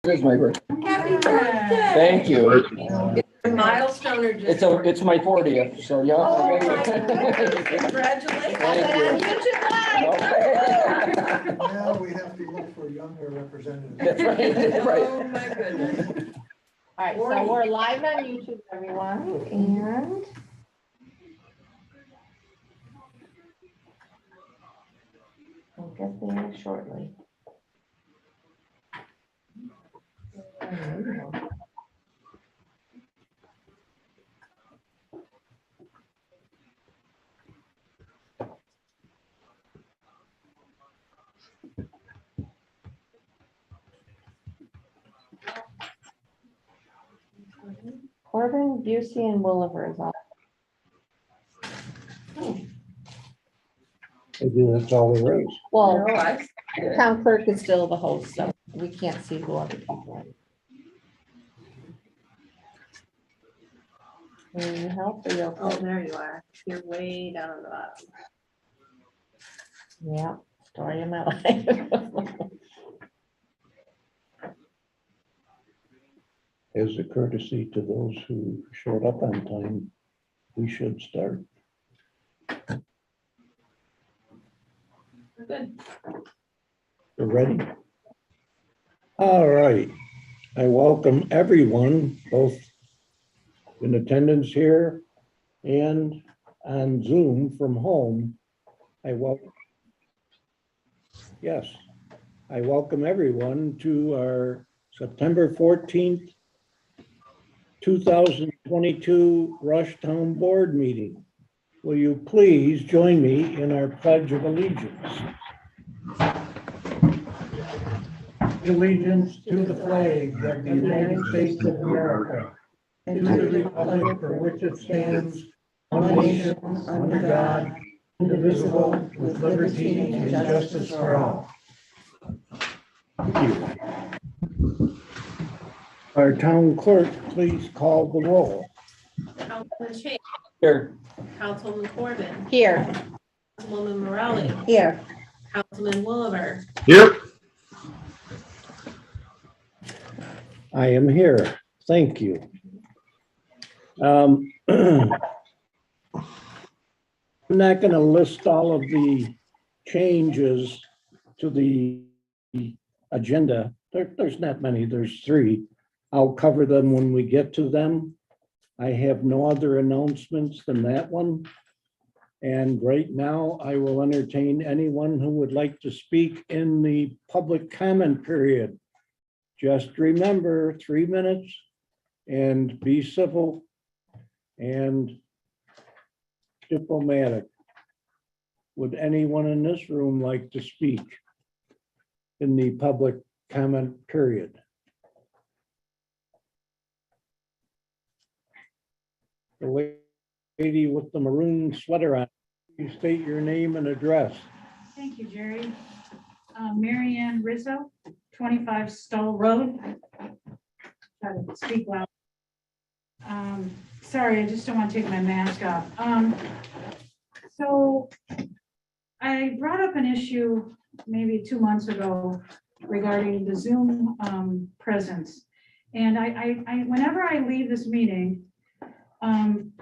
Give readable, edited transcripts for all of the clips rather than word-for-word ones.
It's my birthday. Happy birthday. Thank you. A milestone or just? It's my 40th, so yeah. Oh, my goodness. Congratulations. Thank you. You should fly. Now we have to look for younger representatives. That's right, that's right. Oh, my goodness. All right, so we're live on YouTube, everyone, and we'll get there shortly. Corbin, Busey, and Williver is on. Maybe that's all there is. Well, No, I- town clerk is still the host, so we can't see who other people are. Need help or you Oh, okay? there you are. You're way down on the bottom. Yeah, story of my life. As a courtesy to those who showed up on time, we should start. We're good. We're ready? All right. I welcome everyone, both in attendance here and on Zoom from home. I welcome everyone to our September 14th, 2022 Rush Town Board meeting. Will you please join me in our Pledge of Allegiance? Allegiance to the flag of the United States of America and to the republic for which it stands, one nation, under God, indivisible, with liberty and justice for all. Thank you. Our town clerk, please call the roll. Councilman Chase, Here. Councilman Corbin, Here. Councilwoman Morelli, Here. Councilman Williver, Here. I am here. Thank you. I'm not going to list all of the changes to the agenda. There's not many, there's 3. I'll cover them when we get to them. I have no other announcements than that one. And right now, I will entertain anyone who would like to speak in the public comment period. Just remember, 3 minutes and be civil and diplomatic. Would anyone in this room like to speak in the public comment period? The lady with the maroon sweater on, you state your name and address. Thank you, Jerry. Mary Ann Rizzo, 25 Stoll Road. Try to speak loud. Sorry, I just don't want to take my mask off. So I brought up an issue maybe 2 months ago regarding the Zoom presence. And I whenever I leave this meeting,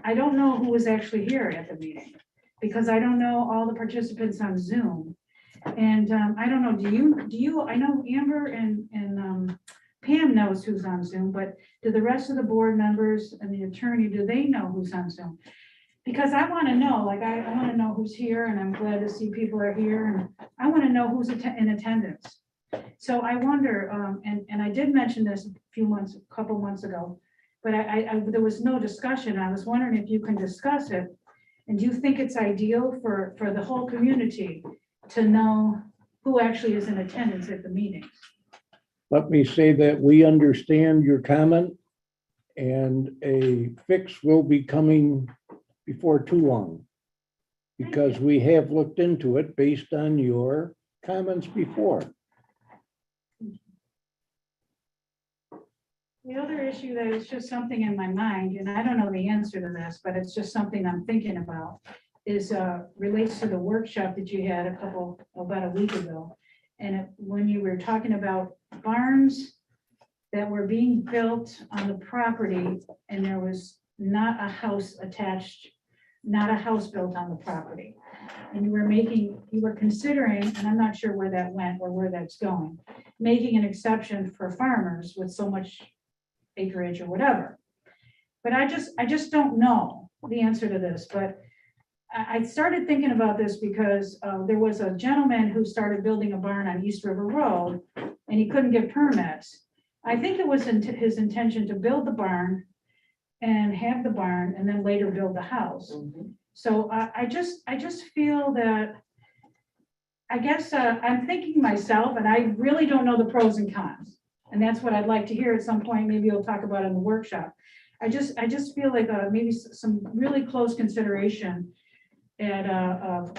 I don't know who was actually here at the meeting because I don't know all the participants on Zoom. And I don't know, do you, I know Amber and Pam knows who's on Zoom, but do the rest of the board members and the attorney, do they know who's on Zoom? Because I want to know, like, I want to know who's here and I'm glad to see people are here and I want to know who's in attendance. So I wonder, and I did mention this a couple months ago, but there was no discussion. I was wondering if you can discuss it. And do you think it's ideal for the whole community to know who actually is in attendance at the meetings? Let me say that we understand your comment and a fix will be coming before too long. Because we have looked into it based on your comments before. The other issue that is just something in my mind, and I don't know the answer to this, but it's just something I'm thinking about, is relates to the workshop that you had about a week ago. And when you were talking about Barnes that were being built on the property and there was not a house attached, not a house built on the property. And you were considering, and I'm not sure where that went or where that's going, making an exception for farmers with so much acreage or whatever. But I just don't know the answer to this, but I started thinking about this because there was a gentleman who started building a barn on East River Road and he couldn't get permits. I think it was his intention to build the barn and have the barn and then later build the house. So I just feel that, I guess I'm thinking myself, and I really don't know the pros and cons. And that's what I'd like to hear at some point. Maybe we'll talk about it in the workshop. I just feel like maybe some really close consideration at of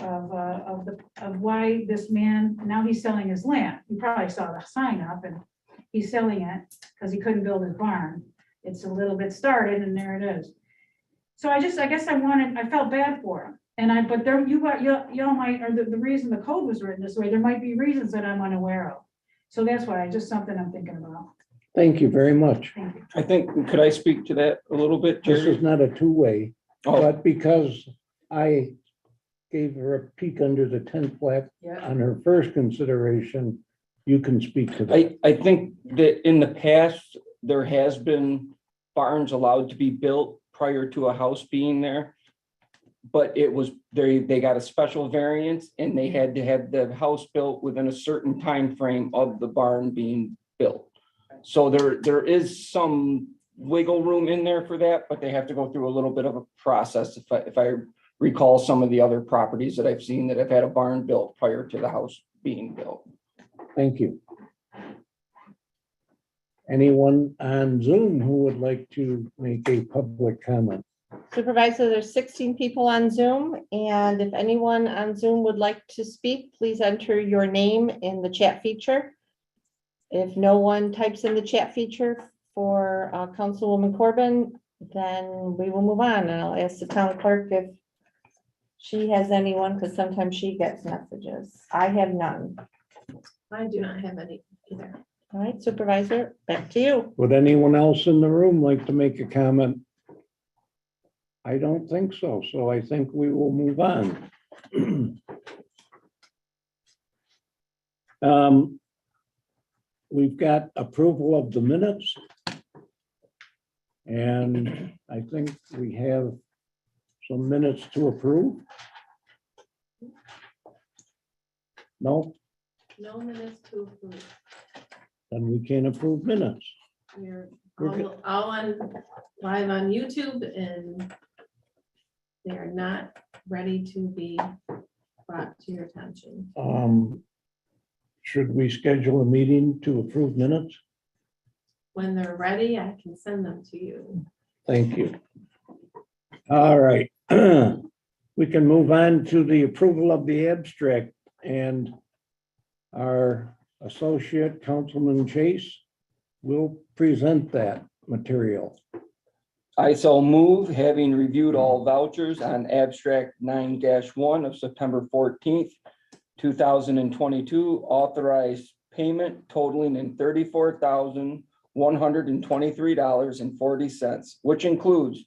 why this man, now he's selling his land. You probably saw the sign up and he's selling it because he couldn't build his barn. It's a little bit started and there it is. So I guess I felt bad for him. But there, y'all might, or the reason the code was written this way, there might be reasons that I'm unaware of. So that's why, just something I'm thinking about. Thank you very much. Thank you. I think, could I speak to that a little bit, This Jerry? is not a two-way, Oh, but because I gave her a peek under the tent flap on her first consideration, you can speak to that. I think that in the past, there has been barns allowed to be built prior to a house being there. But it was, they got a special variance and they had to have the house built within a certain time frame of the barn being built. So there is some wiggle room in there for that, but they have to go through a little bit of a process. If I recall some of the other properties that I've seen that have had a barn built prior to the house being built. Thank you. Anyone on Zoom who would like to make a public comment? Supervisor, there's 16 people on Zoom, and if anyone on Zoom would like to speak, please enter your name in the chat feature. If no one types in the chat feature for Councilwoman Corbin, then we will move on, and I'll ask the town clerk if she has anyone, because sometimes she gets messages. I have none. I do not have any either. All right, Supervisor, back to you. Would anyone else in the room like to make a comment? I don't think so, so I think we will move on. We've got approval of the minutes. And I think we have some minutes to approve. No, No minutes to approve. then we can't approve minutes. We're We're all on, live on YouTube and they are not ready to be brought to your attention. Should we schedule a meeting to approve minutes? When they're ready, I can send them to you. Thank you. All right. We can move on to the approval of the abstract, and our associate Councilman Chase will present that material. I shall move, having reviewed all vouchers on abstract 9-1 of September 14th, 2022, authorized payment totaling in $34,123.40, which includes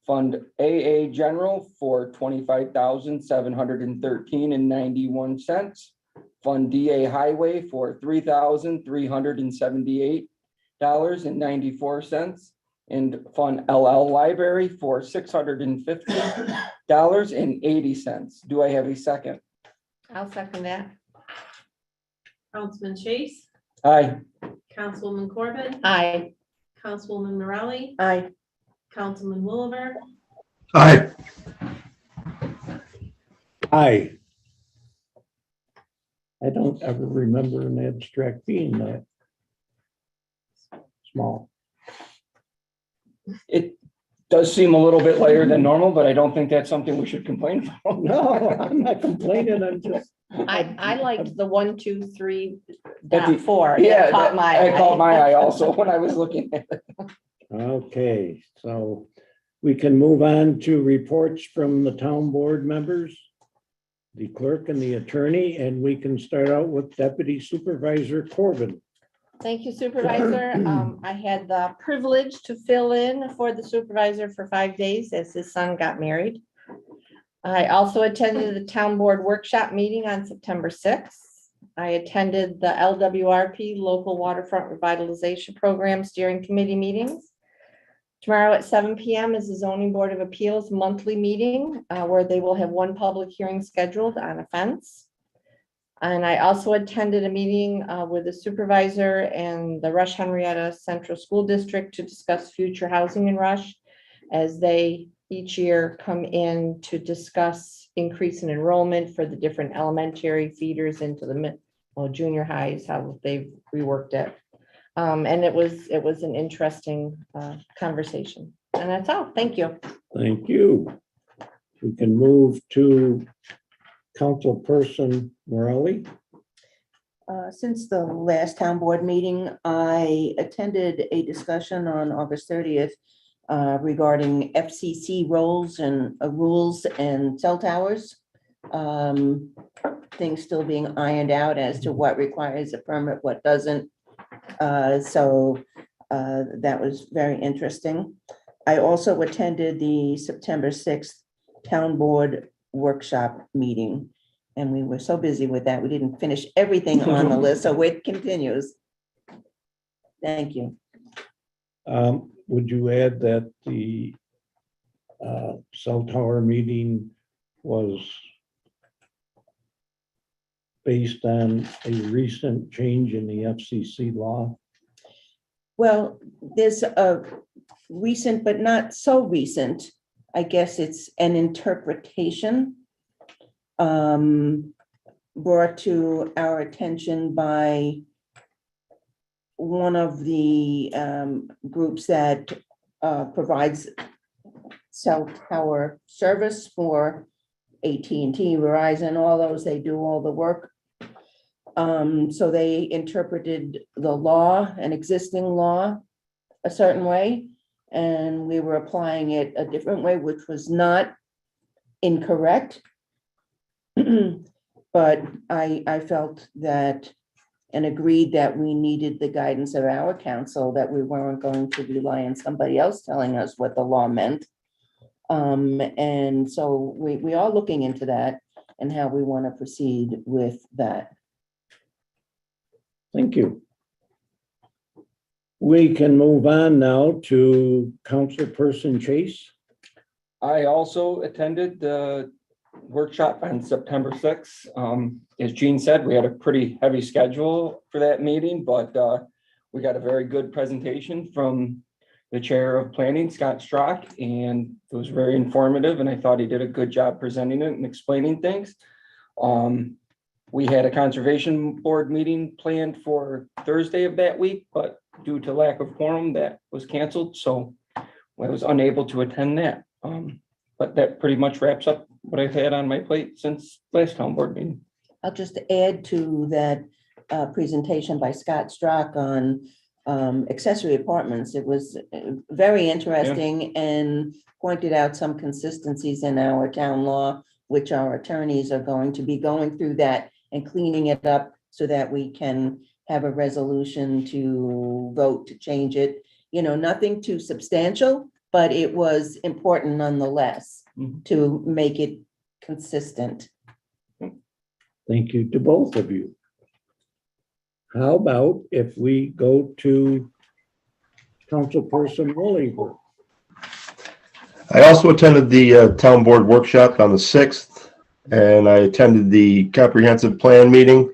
Fund AA General for $25,713.91, Fund DA Highway for $3,378.94, and Fund LL Library for $650.80. Do I have a second? I'll second that. Councilman Chase, Aye. Councilwoman Corbin, Aye. Councilwoman Morelli, Aye. Councilman Wolliver, Aye. Aye. I don't ever remember an abstract being that small. It does seem a little bit lighter than normal, but I don't think that's something we should complain about. No, I'm not complaining, I'm just. I liked the 1, 2, 3, At the- 4. Yeah, That caught my I caught eye. my eye also when I was looking at it. Okay, so we can move on to reports from the town board members, the clerk and the attorney, and we can start out with Deputy Supervisor Corbin. Thank you, Supervisor. I had the privilege to fill in for the supervisor for 5 days as his son got married. I also attended the town board workshop meeting on September 6th. I attended the LWRP Local Waterfront Revitalization Program Steering Committee meetings. Tomorrow at 7 p.m. is the Zoning Board of Appeals monthly meeting where they will have one public hearing scheduled on a fence. And I also attended a meeting with the supervisor and the Rush Henrietta Central School District to discuss future housing in Rush as they each year come in to discuss increase in enrollment for the different elementary feeders into the junior highs, how they've reworked it. And it was an interesting conversation. And that's all. Thank you. Thank you. We can move to Councilperson Morelli. Since the last town board meeting, I attended a discussion on August 30th regarding FCC rules and cell towers. Things still being ironed out as to what requires a permit, what doesn't. So that was very interesting. I also attended the September 6th town board workshop meeting. And we were so busy with that, we didn't finish everything on the list, so it continues. Thank you. Would you add that the cell tower meeting was based on a recent change in the FCC law? Well, there's a recent, but not so recent, I guess it's an interpretation brought to our attention by one of the groups that provides cell tower service for AT&T, Verizon, all those, they do all the work. So they interpreted the law, an existing law, a certain way, and we were applying it a different way, which was not incorrect. But I felt that and agreed that we needed the guidance of our counsel, that we weren't going to rely on somebody else telling us what the law meant. And so we are looking into that and how we want to proceed with that. Thank you. We can move on now to Councilperson Chase. I also attended the workshop on September 6th. As Gene said, we had a pretty heavy schedule for that meeting, but we got a very good presentation from the chair of planning, Scott Strock, and it was very informative, and I thought he did a good job presenting it and explaining things. We had a conservation board meeting planned for Thursday of that week, but due to lack of quorum, that was canceled, so I was unable to attend that. But that pretty much wraps up what I've had on my plate since last town board meeting. I'll just add to that presentation by Scott Strock on accessory apartments. It was very interesting and pointed out some consistencies in our town law, which our attorneys are going to be going through that and cleaning it up so that we can have a resolution to vote to change it. You know, nothing too substantial, but it was important nonetheless to make it consistent. Thank you to both of you. How about if we go to Councilperson Woollywood? I also attended the town board workshop on the 6th, and I attended the comprehensive plan meeting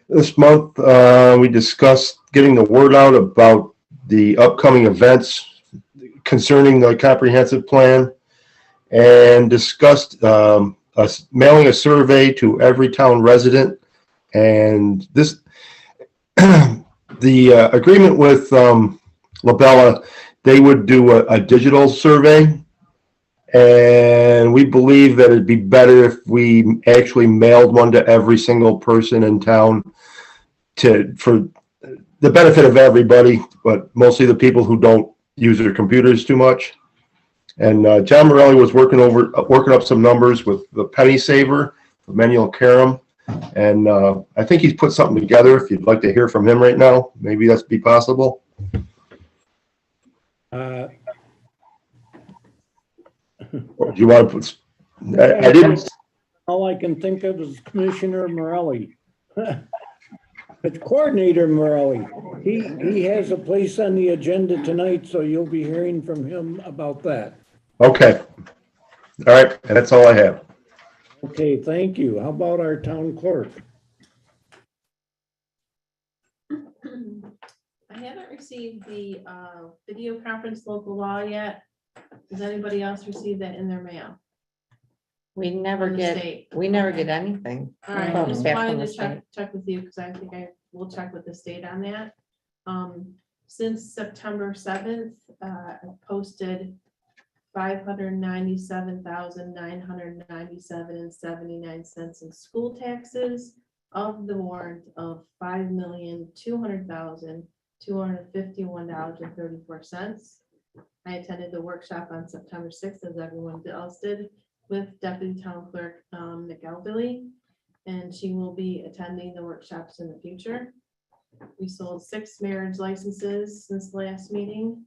this month. We discussed getting the word out about the upcoming events concerning the comprehensive plan, and discussed mailing a survey to every town resident. And this, the agreement with Labella, they would do a digital survey, and we believe that it'd be better if we actually mailed one to every single person in town for the benefit of everybody, but mostly the people who don't use their computers too much. And John Morelli was working up some numbers with the Penny Saver, Manuel Karam, And I think he's put something together. If you'd like to hear from him right now, maybe that's be possible. Uh, Or do you want to put, I didn't, All I can think of is Commissioner Morelli. It's Coordinator Morelli. He has a place on the agenda tonight, so you'll be hearing from him about that. okay. All right, and that's all I have. Okay, thank you. How about our town clerk? I haven't received the video conference local law yet. Does anybody else receive that in their mail? We never From the get, state? we never Okay. get anything. All right, from I just back from wanted the to check with you, because I think I will check with the state on that. Since September 7th, I posted 597,997.79 in school taxes of the warrant of $5,200,251.34. I attended the workshop on September 6th, as everyone else did, with Deputy Town Clerk McElbilly, and she will be attending the workshops in the future. We sold 6 marriage licenses since the last meeting,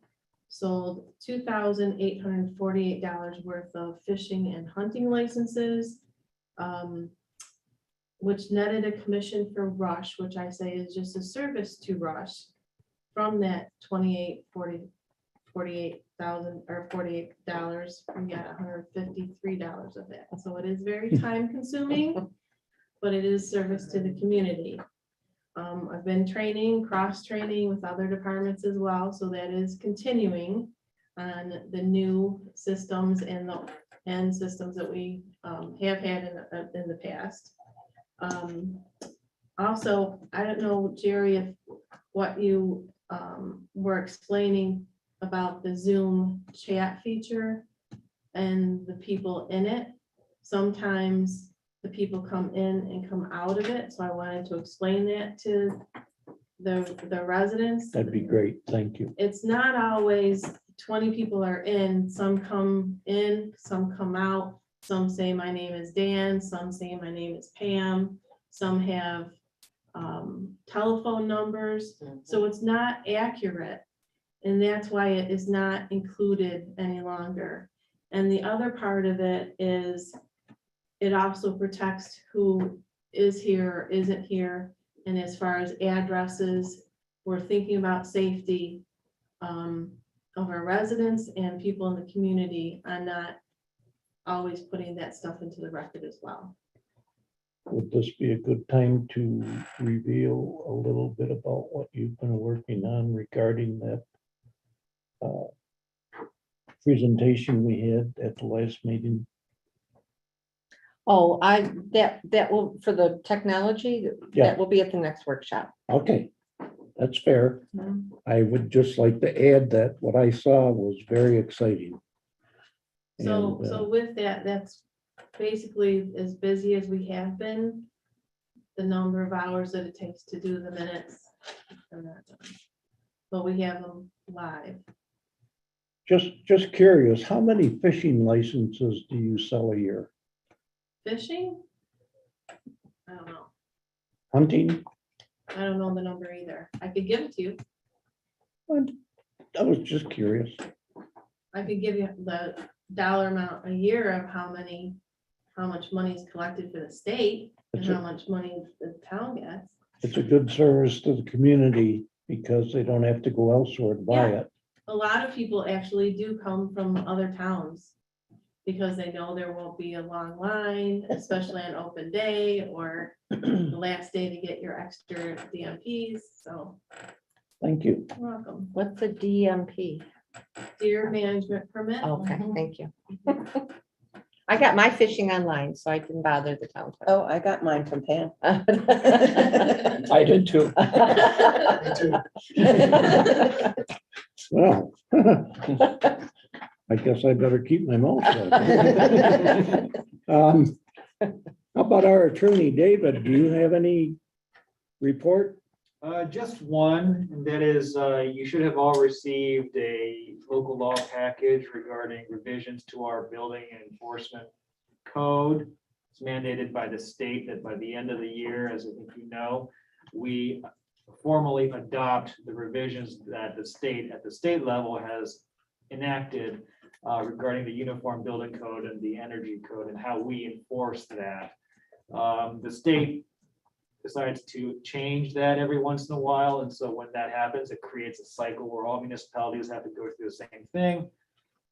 sold $2,848 worth of fishing and hunting licenses, which netted a commission for Rush, which I say is just a service to Rush. From that $48,000 or $48, we got $153 of that. So it is very time consuming, but it is service to the community. I've been training, cross-training with other departments as well, so that is continuing on the new systems and the systems that we have had in the past. Also, I don't know, Jerry, if what you were explaining about the Zoom chat feature and the people in it. Sometimes the people come in and come out of it, so I wanted to explain that to the residents. That'd be great. Thank you. It's not always 20 people are in, some come in, some come out, some say my name is Dan, some say my name is Pam, some have telephone numbers, so it's not accurate. And that's why it is not included any longer. And the other part of it is it also protects who is here or isn't here. And as far as addresses, we're thinking about safety of our residents and people in the community. I'm not always putting that stuff into the record as well. Would this be a good time to reveal a little bit about what you've been working on regarding that presentation we had at the last meeting? Oh, that will, for the technology, Yeah. that will be at the next workshop. Okay, that's fair. I would just like to add that what I saw was very exciting. So, And, so with that, that's basically as busy as we have been. The number of hours that it takes to do the minutes are not done. But we have them live. Just curious, how many fishing licenses do you sell a year? Fishing? I don't know. Hunting? I don't know the number either. I could give it to you. I was just curious. I could give you the dollar amount a year of how much money is collected for the state and It's how a, much money the town gets. it's a good service to the community because they don't have to go elsewhere to buy Yeah. it. A lot of people actually do come from other towns because they know there won't be a long line, especially on open day or the last day to get your extra DMPs. So Thank you. you're welcome. What's the DMP? Deer management permit. Okay, thank you. I got my fishing online, so I didn't bother the town. clerk. Oh, I got mine from Pam. I did too. Well, I guess I better keep my mouth shut. How about our attorney, David? Do you have any report? Just one, and that is, you should have all received a local law package regarding revisions to our building enforcement code. It's mandated by the state that by the end of the year, as I think you know, we formally adopt the revisions that the state at the state level has enacted regarding the Uniform Building Code and the Energy Code and how we enforce that. The state decides to change that every once in a while. And so when that happens, it creates a cycle where all municipalities have to go through the same thing.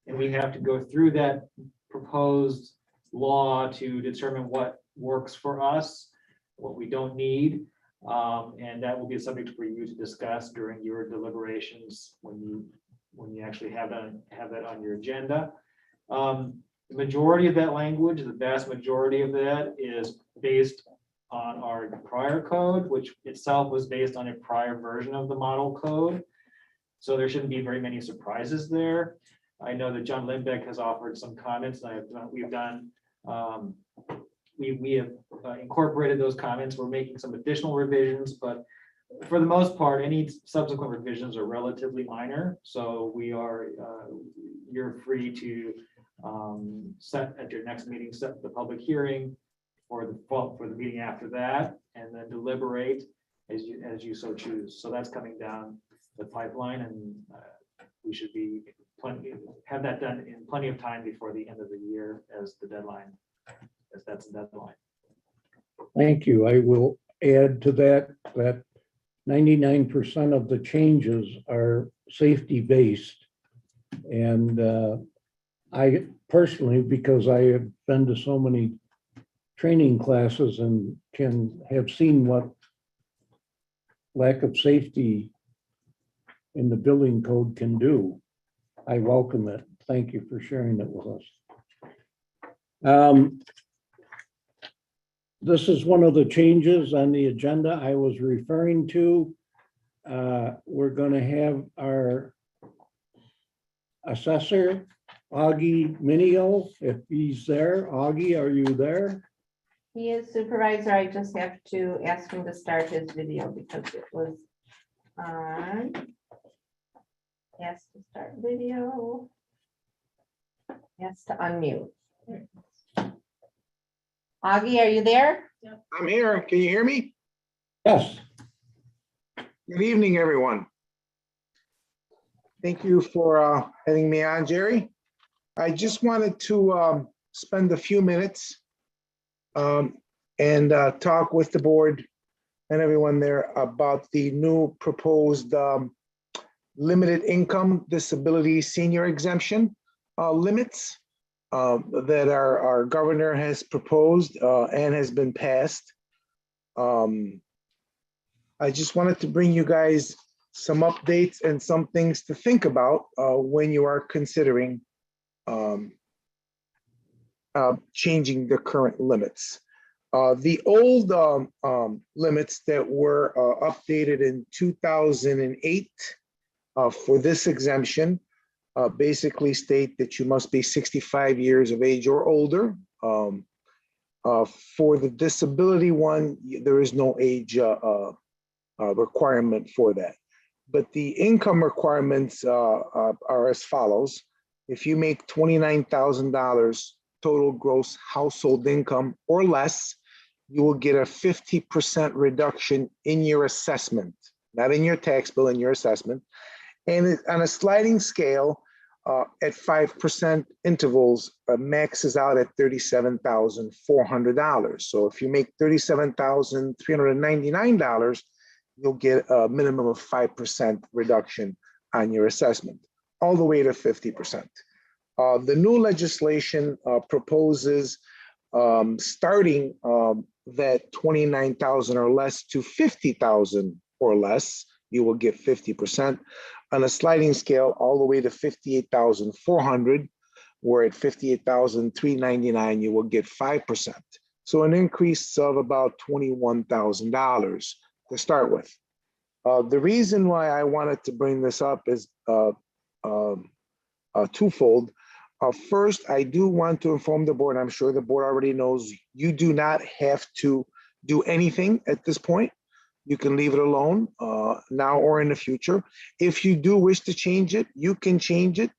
And we have to go through that proposed law to determine what works for us, what we don't need. And that will be a subject for you to discuss during your deliberations when you actually have that on your agenda. The majority of that language, the vast majority of that is based on our prior code, which itself was based on a prior version of the model code. So there shouldn't be very many surprises there. I know that John Lindbeck has offered some comments, and we have incorporated those comments. We're making some additional revisions, but for the most part, any subsequent revisions are relatively minor. So you're free to set at your next meeting, set the public hearing for the meeting after that, and then deliberate as you so choose. So that's coming down the pipeline, and we should have that done in plenty of time before the end of the year as that's the deadline. Thank you. I will add to that 99% of the changes are safety-based. And I personally, because I have been to so many training classes and can have seen what lack of safety in the building code can do, I welcome it. Thank you for sharing it with us. This is one of the changes on the agenda I was referring to. We're going to have our assessor, Augie Minio, if he's there. Augie, are you there? He is supervisor. I just have to ask him to start his video because it was on. Yes, to start video. Yes, to unmute. Augie, are you there? I'm here. Can you hear me? Yes. Good evening, everyone. Thank you for having me on, Jerry. I just wanted to spend a few minutes and talk with the board and everyone there about the new proposed limited income disability senior exemption limits that our governor has proposed and has been passed. I just wanted to bring you guys some updates and some things to think about when you are considering changing the current limits. The old limits that were updated in 2008 for this exemption basically state that you must be 65 years of age or older. For the disability one, there is no age requirement for that. But the income requirements are as follows. If you make $29,000 total gross household income or less, you will get a 50% reduction in your assessment, not in your tax bill, in your assessment. And on a sliding scale at 5% intervals, maxes out at $37,400. So if you make $37,399, you'll get a minimum of 5% reduction on your assessment, all the way to 50%. The new legislation proposes starting that 29,000 or less to 50,000 or less, you will get 50%. On a sliding scale, all the way to 58,400, where at 58,399, you will get 5%. So an increase of about $21,000 to start with. The reason why I wanted to bring this up is twofold. First, I do want to inform the board, I'm sure the board already knows, you do not have to do anything at this point. You can leave it alone now or in the future. If you do wish to change it, you can change it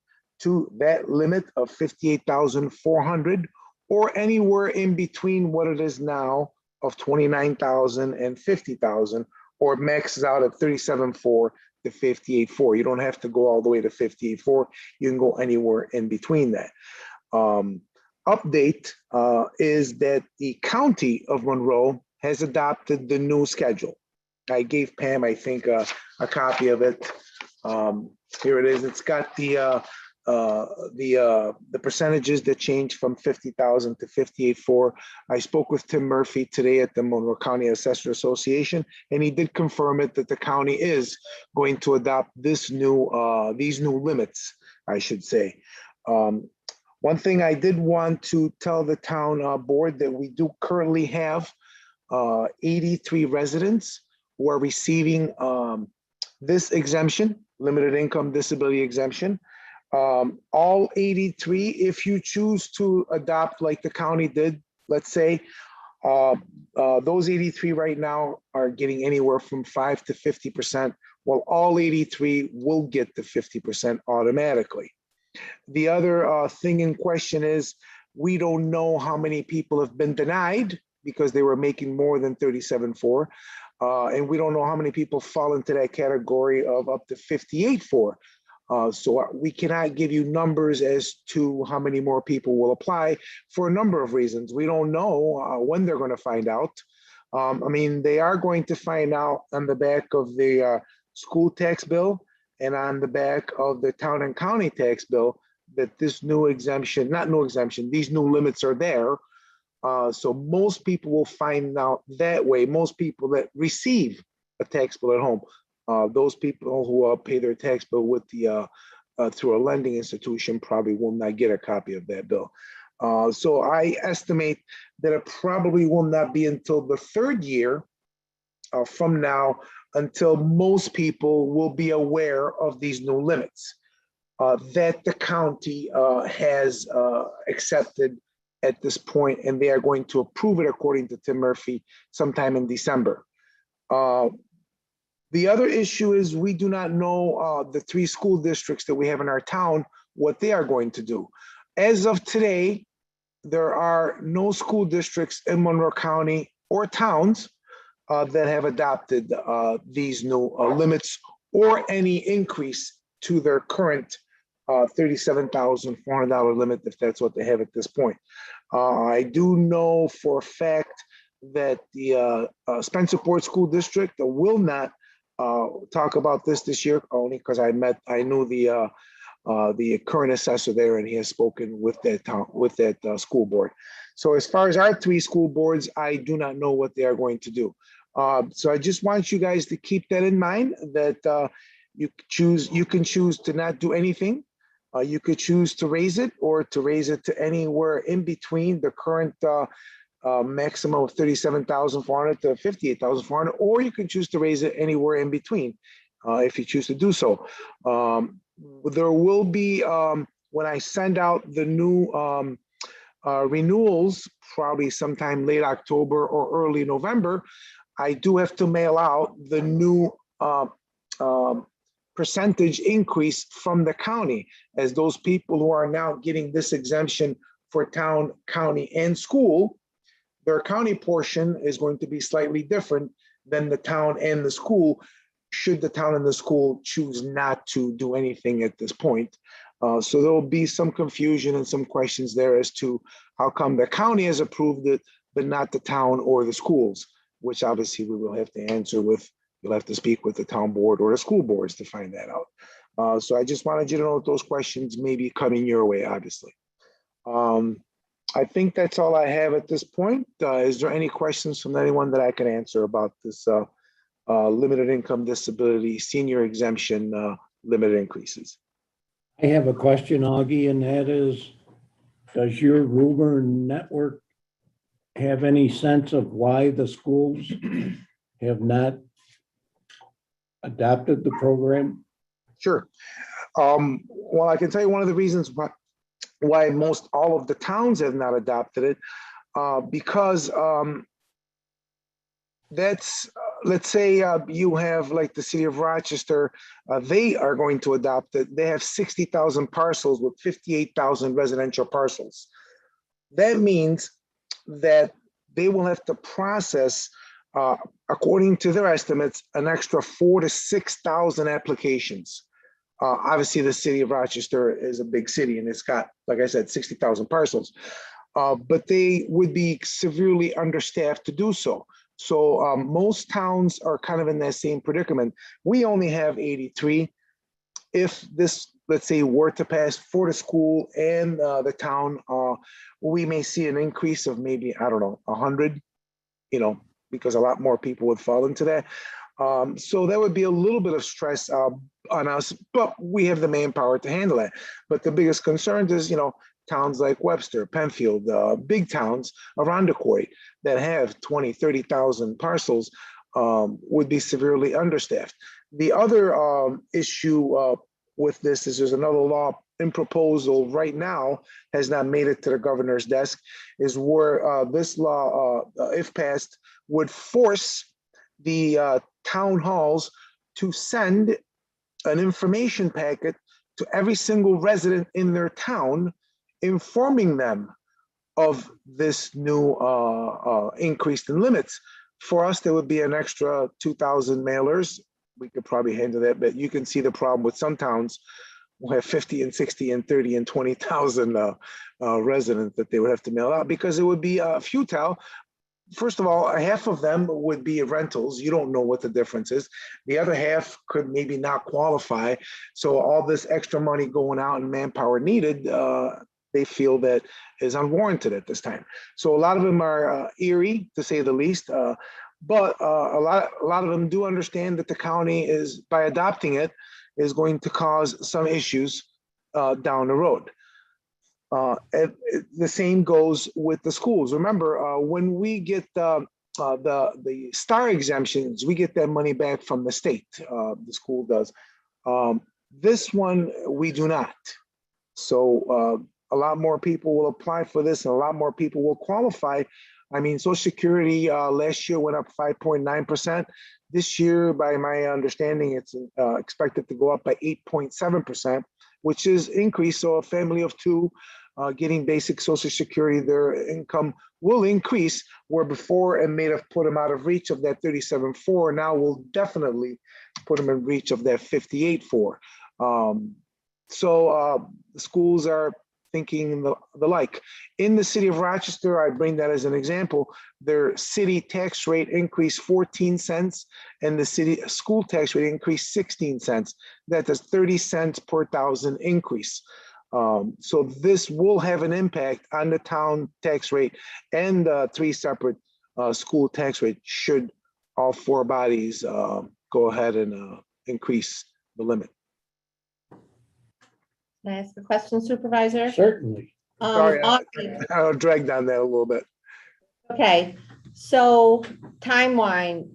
to that limit of 58,400 or anywhere in between what it is now of 29,000 and 50,000, or it maxes out at 37.4 to 58.4. You don't have to go all the way to 58.4. You can go anywhere in between that. Update is that the county of Monroe has adopted the new schedule. I gave Pam, I think, a copy of it. Here it is. It's got the percentages that change from 50,000 to 58.4. I spoke with Tim Murphy today at the Monroe County Assessor Association, and he did confirm it that the county is going to adopt these new limits, I should say. One thing I did want to tell the town board that we do currently have 83 residents who are receiving this exemption, limited income disability exemption. All 83, if you choose to adopt like the county did, let's say, those 83 right now are getting anywhere from 5 to 50%, while all 83 will get the 50% automatically. The other thing in question is we don't know how many people have been denied because they were making more than 37.4. And we don't know how many people fall into that category of up to 58.4. So we cannot give you numbers as to how many more people will apply for a number of reasons. We don't know when they're going to find out. I mean, they are going to find out on the back of the school tax bill and on the back of the town and county tax bill that this new exemption, not new exemption, these new limits are there. So most people will find out that way. Most people that receive a tax bill at home, those people who pay their tax bill with the through a lending institution probably will not get a copy of that bill. So I estimate that it probably will not be until the third year from now until most people will be aware of these new limits that the county has accepted at this point, and they are going to approve it according to Tim Murphy sometime in December. The other issue is we do not know the 3 school districts that we have in our town, what they are going to do. As of today, there are no school districts in Monroe County or towns that have adopted these new limits or any increase to their current $37,400 limit, if that's what they have at this point. I do know for a fact that the Spencerport School District will not talk about this year, only because I knew the current assessor there, and he has spoken with that school board. So as far as our 3 school boards, I do not know what they are going to do. So I just want you guys to keep that in mind, that you can choose to not do anything. You could choose to raise it or to raise it to anywhere in between the current maximum of 37,400 to 58,400, or you can choose to raise it anywhere in between if you choose to do so. There will be, when I send out the new renewals, probably sometime late October or early November, I do have to mail out the new percentage increase from the county, as those people who are now getting this exemption for town, county, and school, their county portion is going to be slightly different than the town and the school, should the town and the school choose not to do anything at this point. So there will be some confusion and some questions there as to how come the county has approved it, but not the town or the schools, which obviously we will have to answer with. You'll have to speak with the town board or the school boards to find that out. So I just wanted you to know that those questions may be coming your way, obviously. I think that's all I have at this point. Is there any questions from anyone that I can answer about this limited income disability senior exemption limit increases? I have a question, Augie, and that is, does your rumor network have any sense of why the schools have not adopted the program? Sure. Well, I can tell you one of the reasons why most all of the towns have not adopted it, because that's, let's say you have like the city of Rochester, they are going to adopt it. They have 60,000 parcels with 58,000 residential parcels. That means that they will have to process, according to their estimates, an extra 4,000 to 6,000 applications. Obviously, the city of Rochester is a big city and it's got, like I said, 60,000 parcels. But they would be severely understaffed to do so. So most towns are kind of in that same predicament. We only have 83. If this, let's say, were to pass for the school and the town, we may see an increase of maybe, I don't know, 100, because a lot more people would fall into that. So that would be a little bit of stress on us, but we have the manpower to handle it. But the biggest concern is, towns like Webster, Penfield, big towns around Detroit that have 20, 30,000 parcels would be severely understaffed. The other issue with this is there's another law in proposal right now, has not made it to the governor's desk, is where this law, if passed, would force the town halls to send an information packet to every single resident in their town, informing them of this new increase in limits. For us, there would be an extra 2,000 mailers. We could probably handle that, but you can see the problem with some towns who have 50 and 60 and 30 and 20,000 residents that they would have to mail out, because it would be futile. First of all, half of them would be rentals. You don't know what the difference is. The other half could maybe not qualify. So all this extra money going out and manpower needed, they feel that is unwarranted at this time. So a lot of them are eerie, to say the least. But a lot of them do understand that the county is, by adopting it, is going to cause some issues down the road. The same goes with the schools. Remember, when we get the STAR exemptions, we get that money back from the state. The school does. This one we do not. So a lot more people will apply for this, and a lot more people will qualify. I mean, Social Security last year went up 5.9%. This year, by my understanding, it's expected to go up by 8.7%, which is increase. So a family of two getting basic Social Security, their income will increase, where before it may have put them out of reach of that 37.4. Now will definitely put them in reach of that 58.4. So the schools are thinking the like. In the city of Rochester, I bring that as an example, their city tax rate increased 14 cents and the city school tax rate increased 16 cents. That is 30 cents per thousand increase. So this will have an impact on the town tax rate and three separate school tax rate should all four bodies go ahead and increase the limit. Can I ask a question, Supervisor? Certainly. Sorry, Audrey, I dragged on that a little bit. okay, so timeline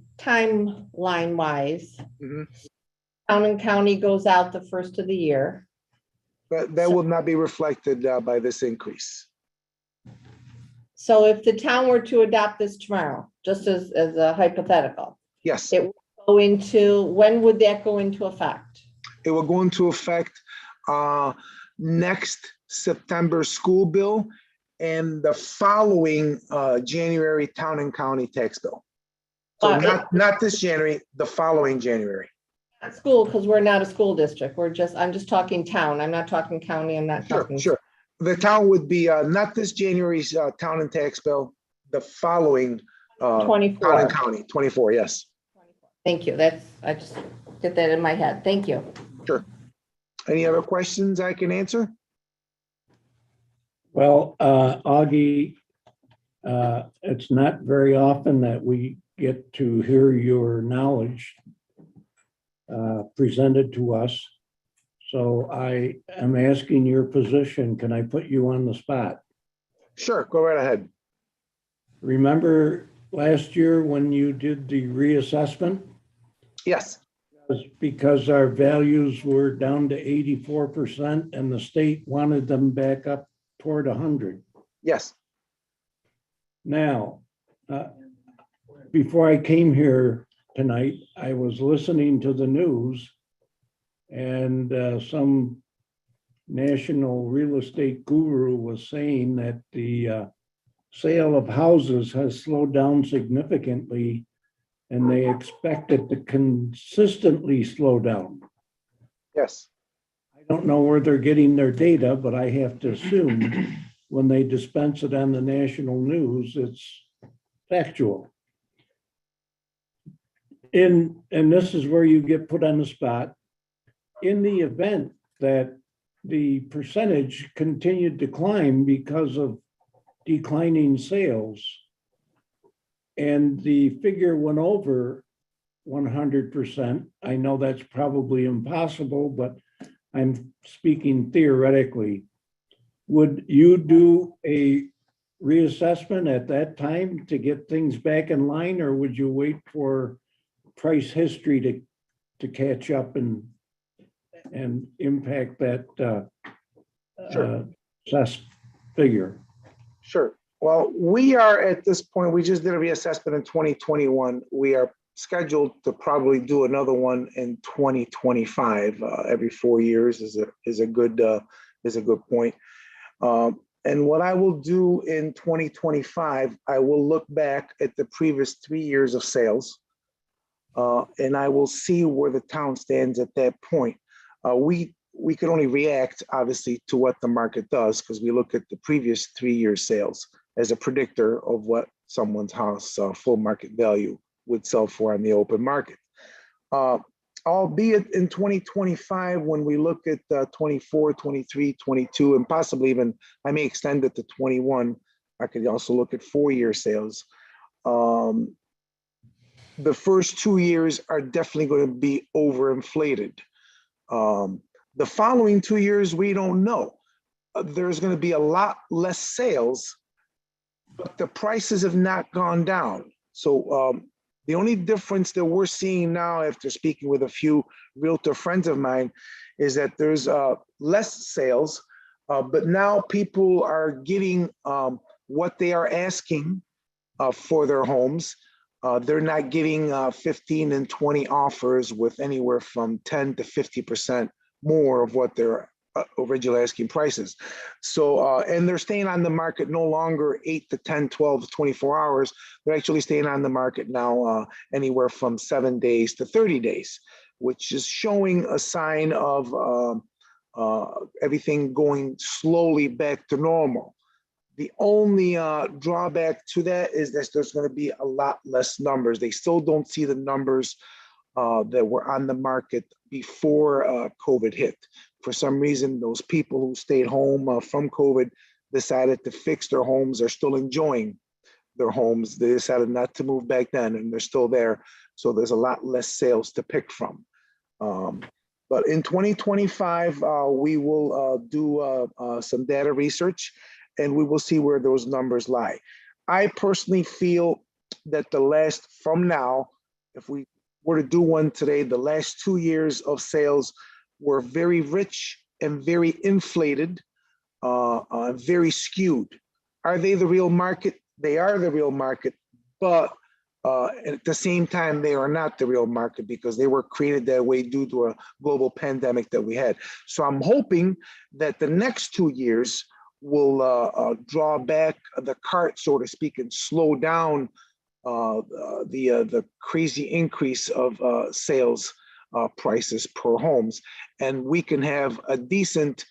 wise, Mhm. town and county goes out the first of the year. But that will not be reflected by this increase. So if the town were to adopt this tomorrow, just as a hypothetical, Yes, it will go into, when would that go into effect? it will go into effect next September school bill and the following January town and county tax bill. So not this January, the following January. Not school, because we're not a school district. I'm just talking town. I'm not talking county. I'm not Sure, talking. sure. The town would be not this January's town and tax bill, the following town 24. and county, 24, yes. Thank you. I just get that in my head. Thank you. Sure. Any other questions I can answer? Well, Augie, it's not very often that we get to hear your knowledge presented to us. So I am asking your position. Can I put you on the spot? Sure, go right ahead. Remember last year when you did the reassessment? Yes, Was because our values were down to 84% and the state wanted them back up toward 100. yes. Now, before I came here tonight, I was listening to the news and some national real estate guru was saying that the sale of houses has slowed down significantly, and they expect it to consistently slow down. Yes, I don't know where they're getting their data, but I have to assume when they dispense it on the national news, it's factual. And this is where you get put on the spot. In the event that the percentage continued to climb because of declining sales, and the figure went over 100%, I know that's probably impossible, but I'm speaking theoretically. Would you do a reassessment at that time to get things back in line, or would you wait for price history to catch up and impact that Sure. assessed figure? sure. Well, we are at this point, we just did a reassessment in 2021. We are scheduled to probably do another one in 2025. Every 4 years is a good point. And what I will do in 2025, I will look back at the previous 3 years of sales, and I will see where the town stands at that point. We can only react, obviously, to what the market does, because we look at the previous 3 years' sales as a predictor of what someone's house full market value would sell for on the open market. Albeit in 2025, when we look at 24, 23, 22, and possibly even, I may extend it to 21, I could also look at 4-year sales. The first 2 years are definitely going to be overinflated. The following 2 years, we don't know. There's going to be a lot less sales, but the prices have not gone down. So the only difference that we're seeing now, after speaking with a few realtor friends of mine, is that there's less sales, but now people are getting what they are asking for their homes. They're not getting 15 and 20 offers with anywhere from 10 to 50% more of what their original asking prices. So, and they're staying on the market no longer 8 to 10, 12 to 24 hours. They're actually staying on the market now anywhere from 7 days to 30 days, which is showing a sign of everything going slowly back to normal. The only drawback to that is that there's going to be a lot less numbers. They still don't see the numbers that were on the market before COVID hit. For some reason, those people who stayed home from COVID decided to fix their homes. They're still enjoying their homes. They decided not to move back then, and they're still there. So there's a lot less sales to pick from. But in 2025, we will do some data research, and we will see where those numbers lie. I personally feel that from now, if we were to do one today, the last 2 years of sales were very rich and very inflated, very skewed. Are they the real market? They are the real market, but at the same time, they are not the real market because they were created that way due to a global pandemic that we had. So I'm hoping that the next 2 years will draw back the cart, so to speak, and slow down the crazy increase of sales prices per homes, and we can have a decent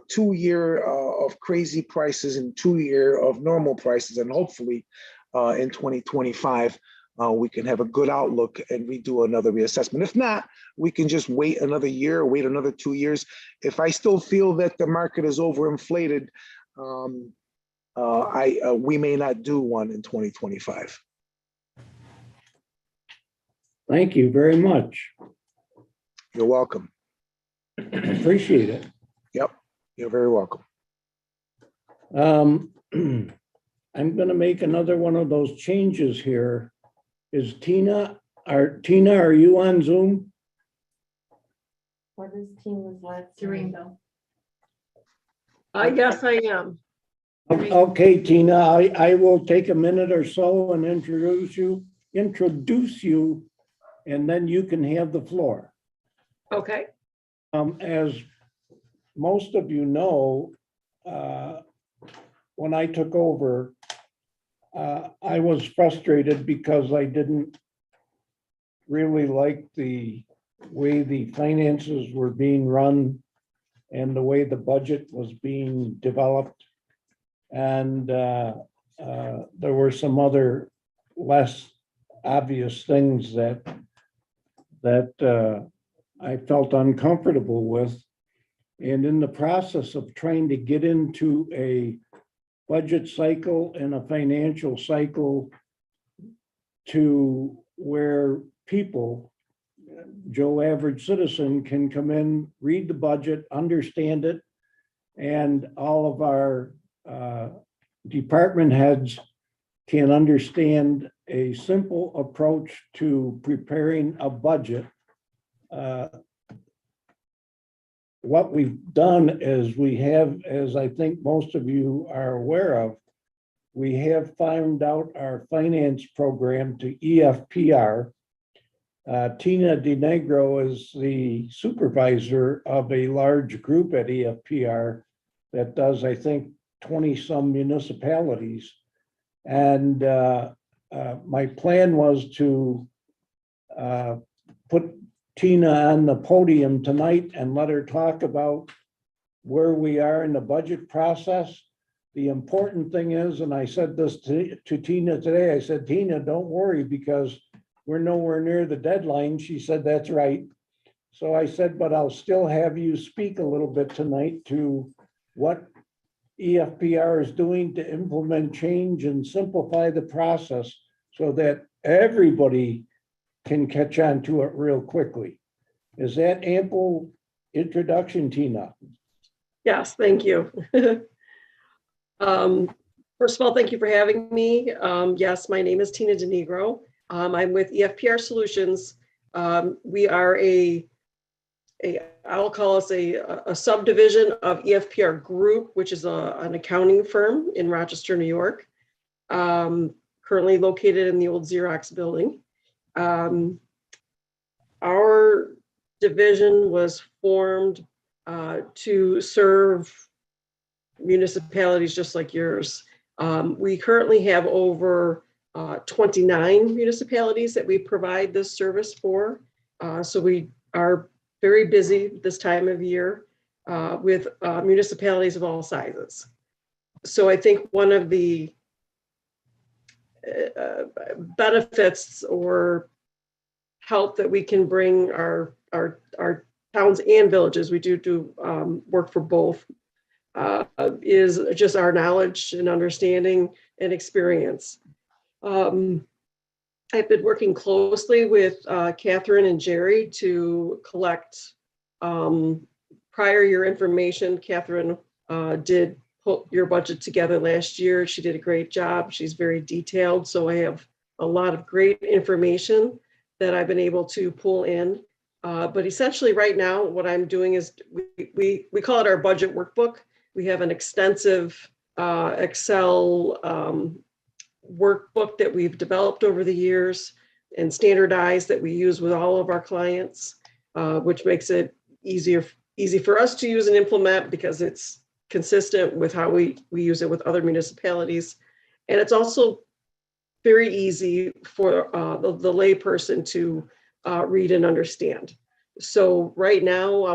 2 year of crazy prices and 2 year of normal prices, and hopefully in 2025 we can have a good outlook and redo another reassessment. If not, we can just wait another year, wait another 2 years. If I still feel that the market is overinflated, we may not do one in 2025. Thank you very much. You're welcome. Appreciate it. Yep, you're very welcome. I'm gonna make another one of those changes here. Is Tina, are you on Zoom? What is Tina's last name? Durango. I guess I am. Okay, Tina, I will take a minute or so and introduce you, and then you can have the floor. Okay. As most of you know, when I took over, I was frustrated because I didn't really like the way the finances were being run and the way the budget was being developed. And there were some other less obvious things that I felt uncomfortable with. And in the process of trying to get into a budget cycle and a financial cycle to where people, Joe average citizen, can come in, read the budget, understand it, and all of our department heads can understand a simple approach to preparing a budget. What we've done is we have, as I think most of you are aware of, we have farmed out our finance program to EFPR. Tina DeNegro is the supervisor of a large group at EFPR that does, I think, 20-some municipalities. And my plan was to put Tina on the podium tonight and let her talk about where we are in the budget process. The important thing is, and I said this to Tina today, I said, Tina, don't worry because we're nowhere near the deadline. She said, that's right. So I said, but I'll still have you speak a little bit tonight to what EFPR is doing to implement change and simplify the process so that everybody can catch on to it real quickly. Is that ample introduction, Tina? Yes, thank you. First of all, thank you for having me. Yes, my name is Tina DeNegro. I'm with EFPR Solutions. We are I'll call us a subdivision of EFPR Group, which is an accounting firm in Rochester, New York, currently located in the old Xerox building. Our division was formed to serve municipalities just like yours. We currently have over 29 municipalities that we provide this service for. So we are very busy this time of year with municipalities of all sizes. So I think one of the benefits or help that we can bring our towns and villages, we do work for both, is just our knowledge and understanding and experience. I've been working closely with Catherine and Jerry to collect prior year information. Catherine did put your budget together last year. She did a great job. She's very detailed. So I have a lot of great information that I've been able to pull in. But essentially right now, what I'm doing is we call it our budget workbook. We have an extensive Excel workbook that we've developed over the years and standardized that we use with all of our clients, which makes it easy for us to use and implement because it's consistent with how we use it with other municipalities. And it's also very easy for the layperson to read and understand. So right now, I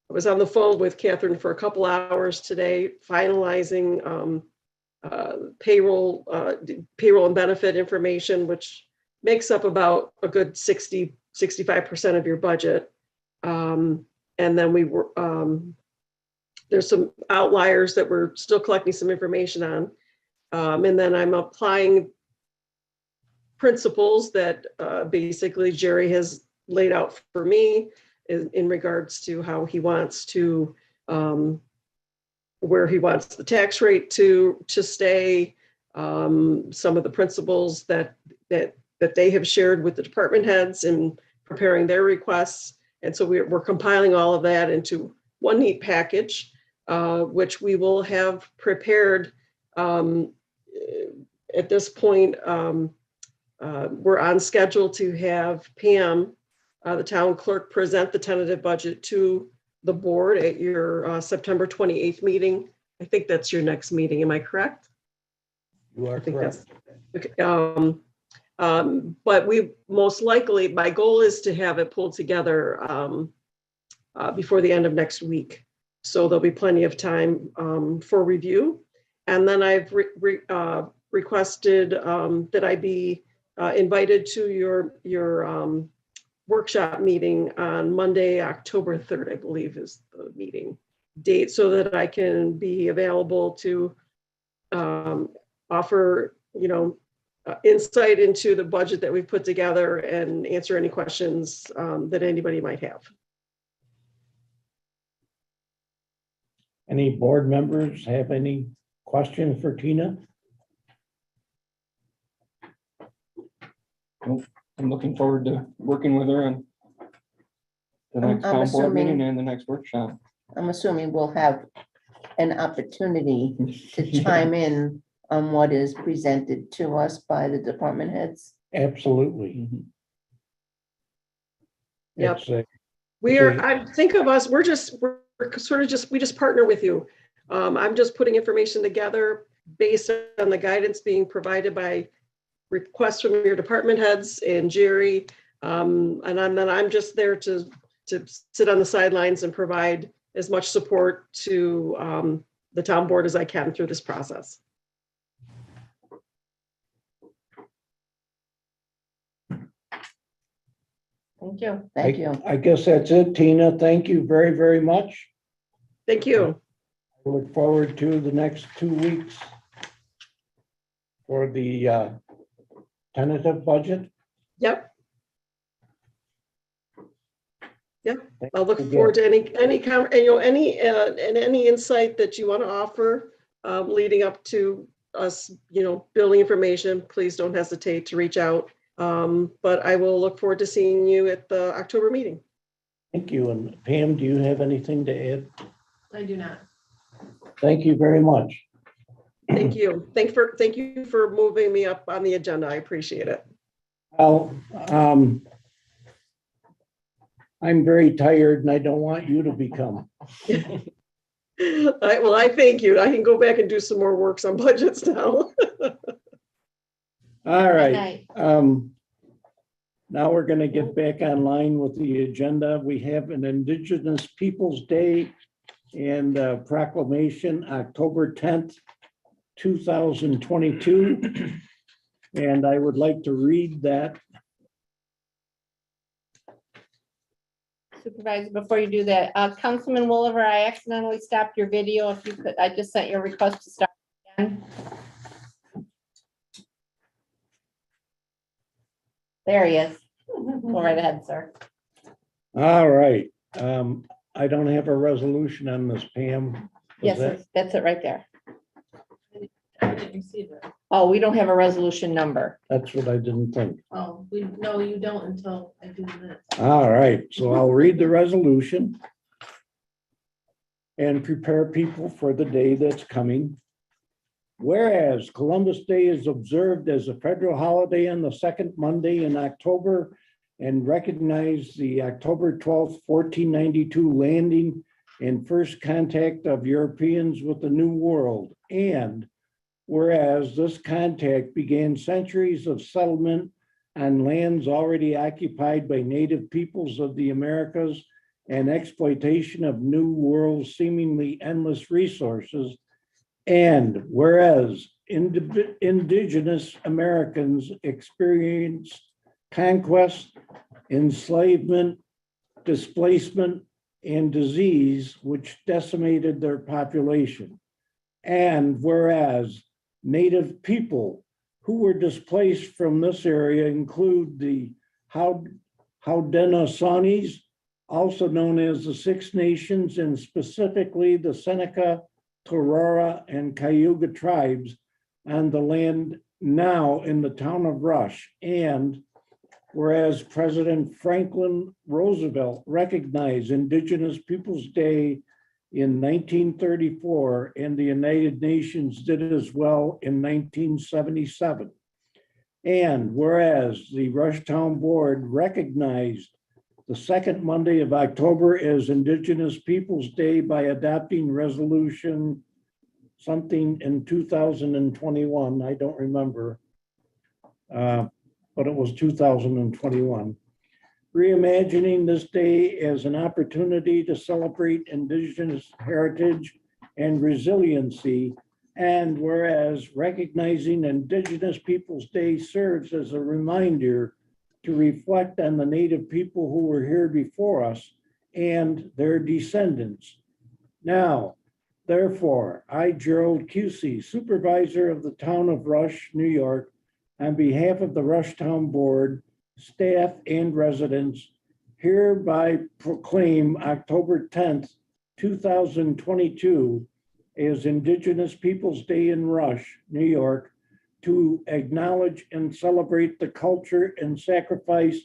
was on the phone with Catherine for a couple hours today, finalizing payroll and benefit information, which makes up about a good 65% of your budget. And then we were, there's some outliers that we're still collecting some information on. And then I'm applying principles that basically Jerry has laid out for me in regards to how he wants to, where he wants the tax rate to stay, some of the principles that they have shared with the department heads in preparing their requests. And so we're compiling all of that into one neat package, which we will have prepared. At this point, we're on schedule to have Pam, the town clerk, present the tentative budget to the board at your September 28th meeting. I think that's your next meeting. Am I correct? You are I think correct. that's, okay. But we most likely, my goal is to have it pulled together before the end of next week. So there'll be plenty of time for review. And then I've requested that I be invited to your workshop meeting on Monday, October 3rd, I believe is the meeting date, so that I can be available to offer, insight into the budget that we've put together and answer any questions that anybody might have. Any board members have any questions for Tina? I'm looking forward to working with her on the next I'm town board meeting assuming- and the next workshop. I'm assuming we'll have an opportunity to chime in on what is presented to us by the department heads. Absolutely. Mhm. Yep. It's a- We are, Okay. I think of us, we're sort of just, we just partner with you. I'm just putting information together based on the guidance being provided by requests from your department heads and Jerry. And I'm just there to sit on the sidelines and provide as much support to the town board as I can through this process. Thank you. Thank you. I guess that's it, Tina. Thank you very, very much. Thank you. I look forward to the next 2 weeks for the tentative budget. Yep. I'll look forward to any insight that you want to offer leading up to us, building information. Please don't hesitate to reach out. But I will look forward to seeing you at the October meeting. Thank you. And Pam, do you have anything to add? I do not. Thank you very much. Thank you. Thank you for moving me up on the agenda. I appreciate it. Well, I'm very tired and I don't want you to become. I thank you. I can go back and do some more works on budgets now. All Good right. night. Now we're going to get back online with the agenda. We have an Indigenous Peoples' Day and proclamation, October 10th, 2022. And I would like to read that. Supervisor, before you do that, Councilman Woolever, I accidentally stopped your video. If you could, I just sent you a request to start again. There he is. Go right ahead, sir. All right. I don't have a resolution on this, Pam. Yes, Is that- that's it right there. I didn't receive it. Oh, we don't have a resolution number. That's what I didn't think. Oh, no, you don't until I do this. All right, so I'll read the resolution and prepare people for the day that's coming. Whereas Columbus Day is observed as a federal holiday on the second Monday in October and recognize the October 12th, 1492 landing and first contact of Europeans with the New World. And whereas this contact began centuries of settlement on lands already occupied by native peoples of the Americas and exploitation of New World seemingly endless resources. And whereas indigenous Americans experienced conquest, enslavement, displacement, and disease, which decimated their population. And whereas Native people who were displaced from this area include the Haudenosaunee, also known as the Six Nations, and specifically the Seneca, Torora, and Cayuga tribes on the land now in the town of Rush. And whereas President Franklin Roosevelt recognized Indigenous Peoples' Day in 1934, and the United Nations did as well in 1977. And whereas the Rush Town Board recognized the second Monday of October is Indigenous Peoples' Day by adopting resolution something in 2021. I don't remember. But it was 2021. Reimagining this day as an opportunity to celebrate Indigenous heritage and resiliency. And whereas recognizing Indigenous Peoples' Day serves as a reminder to reflect on the Native people who were here before us and their descendants. Now, therefore, I, Gerald Cusey, Supervisor of the Town of Rush, New York, on behalf of the Rush Town Board, staff, and residents, hereby proclaim October 10th, 2022 as Indigenous Peoples' Day in Rush, New York, to acknowledge and celebrate the culture and sacrifice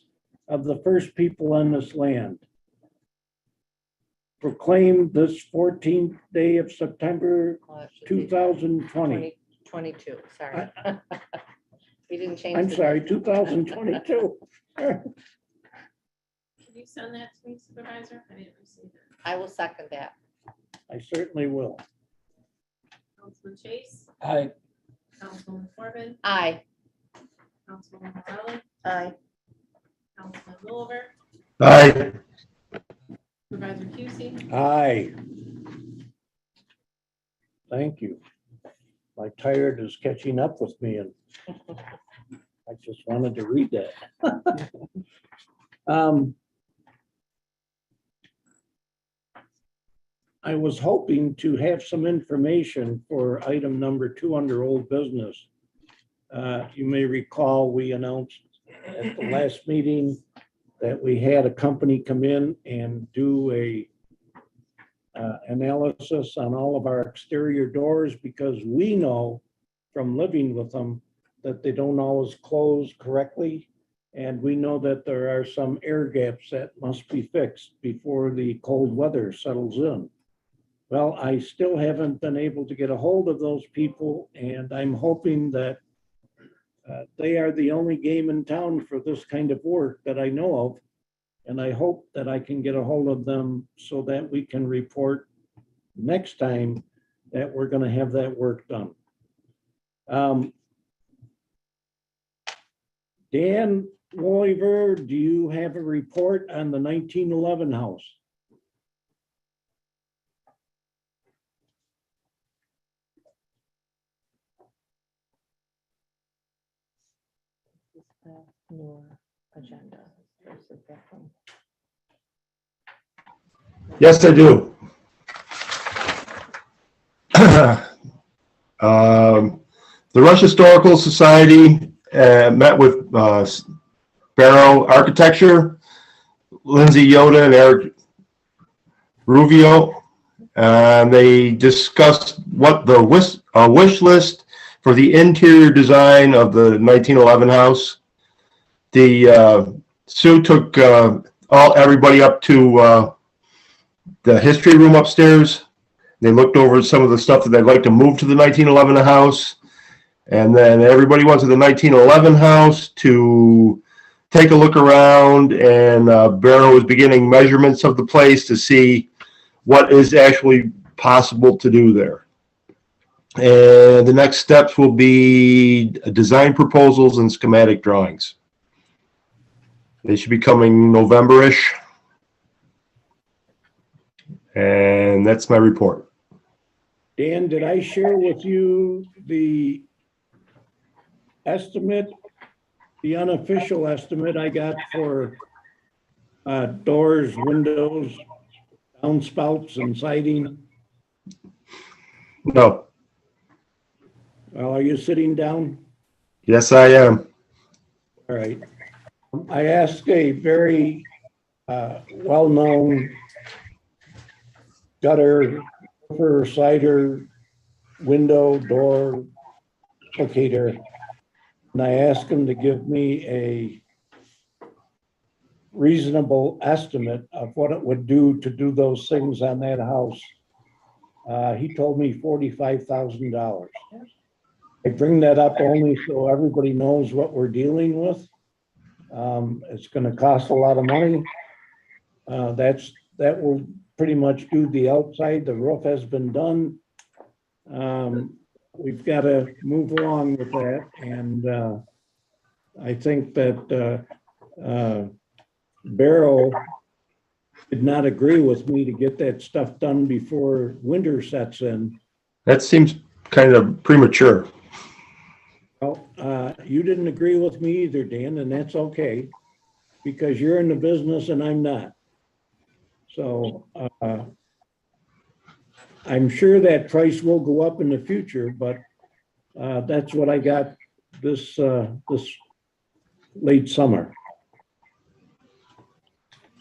of the first people on this land. Proclaim this 14th day of September, 2020. 22, sorry. We didn't change. I'm the sorry, date. 2022. Can you send that to me, Supervisor? I didn't receive it. I will second that. I certainly will. Councilman Chase, Aye. Councilman Corbin, Aye. Councilman Morelli, Aye. Councilman Oliver, Aye. Supervisor Cusey. Aye. Thank you. My tired is catching up with me and I just wanted to read that. I was hoping to have some information for item number 2 under old business. You may recall we announced at the last meeting that we had a company come in and do a analysis on all of our exterior doors because we know from living with them that they don't always close correctly. And we know that there are some air gaps that must be fixed before the cold weather settles in. Well, I still haven't been able to get a hold of those people, and I'm hoping that they are the only game in town for this kind of work that I know of. And I hope that I can get a hold of them so that we can report next time that we're going to have that work done. Dan Oliver, do you have a report on the 1911 house? Your agenda versus that one. Yes, I do. The Rush Historical Society met with Barrow Architecture, Lindsay Yoda and Eric Ruvio. And they discussed what the wish list for the interior design of the 1911 house. Sue took everybody up to the history room upstairs. They looked over some of the stuff that they'd like to move to the 1911 house. And then everybody went to the 1911 house to take a look around, and Barrow was beginning measurements of the place to see what is actually possible to do there. And the next steps will be design proposals and schematic drawings. They should be coming November-ish. And that's my report. Dan, did I share with you the estimate, the unofficial estimate I got for doors, windows, downspouts, and siding? No. Well, are you sitting down? Yes, I am. All right. I asked a very well-known gutter, roofer, cider, window, door locator, and I asked him to give me a reasonable estimate of what it would do to do those things on that house. He told me $45,000. I bring that up only so everybody knows what we're dealing with. It's going to cost a lot of money, that will pretty much do the outside. The roof has been done. We've got to move along with that, and I think that Barrow did not agree with me to get that stuff done before winter sets in. That seems kind of premature. Well, you didn't agree with me either, Dan, and that's okay, because you're in the business and I'm not. So I'm sure that price will go up in the future, but that's what I got this late summer.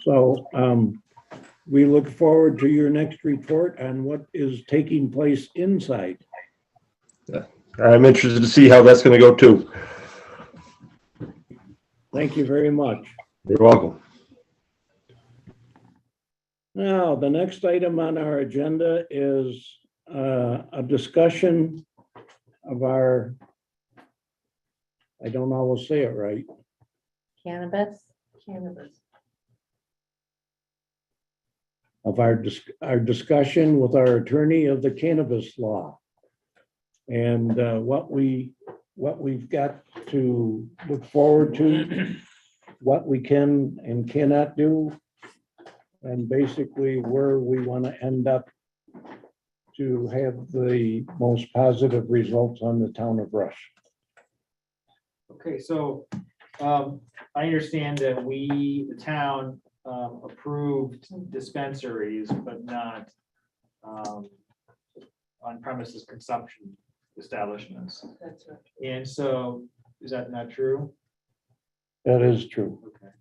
So we look forward to your next report on what is taking place inside. I'm interested to see how that's going to go too. Thank you very much. You're welcome. Now, the next item on our agenda is a discussion of our, I don't always say it right, Cannabis. of our discussion with our attorney of the cannabis law. And what we've got to look forward to, what we can and cannot do, and basically where we want to end up to have the most positive results on the town of Rush. Okay, so I understand that we, the town, approved dispensaries, but not on premises consumption establishments. That's right. And so, is that not true? That is true. Okay.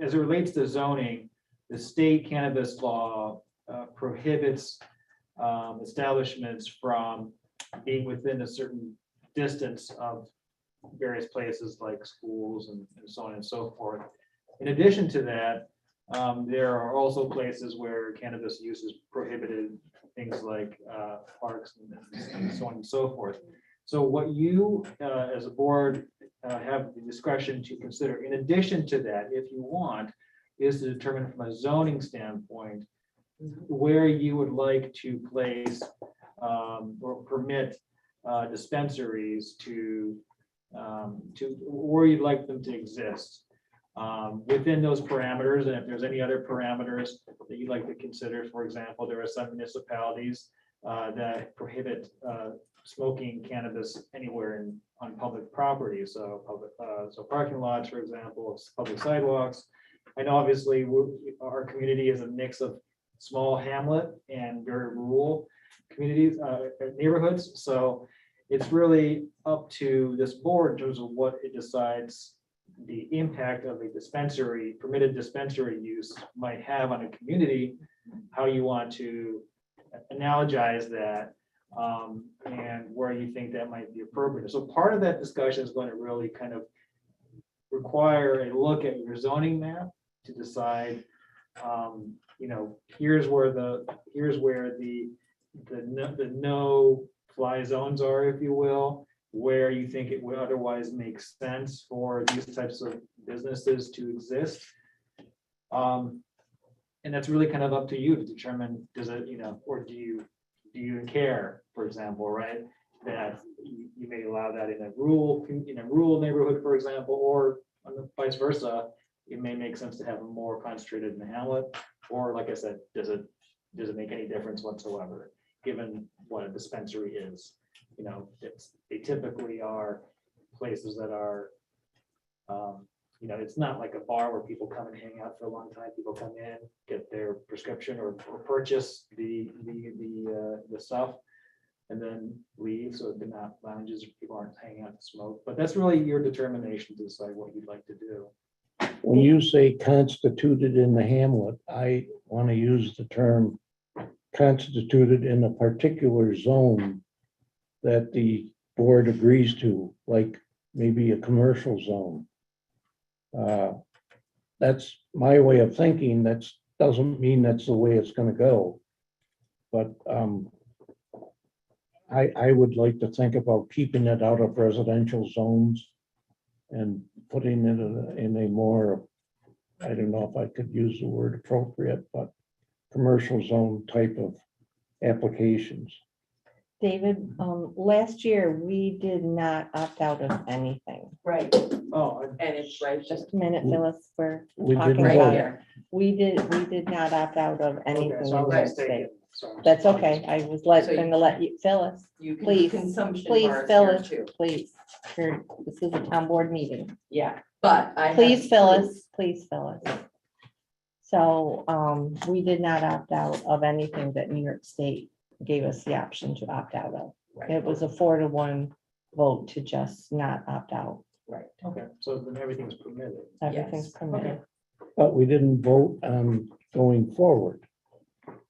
As it relates to zoning, the state cannabis law prohibits establishments from being within a certain distance of various places like schools and so on and so forth. In addition to that, there are also places where cannabis use is prohibited, things like parks and so on and so forth. So what you, as a board, have the discretion to consider, in addition to that, if you want, is to determine from a zoning standpoint where you would like to place or permit dispensaries to where you'd like them to exist within those parameters. And if there's any other parameters that you'd like to consider, for example, there are some municipalities that prohibit smoking cannabis anywhere on public property. So parking lots, for example, public sidewalks. And obviously our community is a mix of small hamlet and very rural communities, neighborhoods. So it's really up to this board in terms of what it decides the impact of a dispensary, permitted dispensary use might have on a community, how you want to analogize that, and where you think that might be appropriate. So part of that discussion is going to really kind of require a look at your zoning map to decide, here's where the no fly zones are, if you will, where you think it would otherwise make sense for these types of businesses to exist. And that's really kind of up to you to determine, does it, or do you care, for example, right? That you may allow that in a rural neighborhood, for example, or vice versa. It may make sense to have them more concentrated in the hamlet, or like I said, does it make any difference whatsoever, given what a dispensary is? They typically are places that are, it's not like a bar where people come and hang out for a long time. People come in, get their prescription or purchase the stuff and then leave. So they're not lounges, people aren't hanging out to smoke, but that's really your determination to decide what you'd like to do. When you say constituted in the hamlet, I want to use the term constituted in a particular zone that the board agrees to, like maybe a commercial zone. That's my way of thinking. That doesn't mean that's the way it's going to go. But I would like to think about keeping it out of residential zones and putting it in a more I don't know if I could use the word appropriate, but commercial zone type of applications. David, last year, we did not opt out of anything. Right, Oh, and it's right just Just a minute, Phyllis, we're We talking didn't right about vote. it. here. We did not opt out of anything okay, in so I New was York State. mistaken. Sorry. That's okay. I was So you- going to let you, Phyllis, You can Please, do consumption please, bars here Phyllis, too. please. This is a town board meeting. Yeah, but I. have Please, proof. Phyllis, please, Phyllis. So, we did not opt out of anything that New York State gave us the option to opt out of. Right, It was a 4-to-1 vote to just not opt out. right. Okay, so then everything's permitted. Everything's Yes. permitted. But we didn't vote on going forward.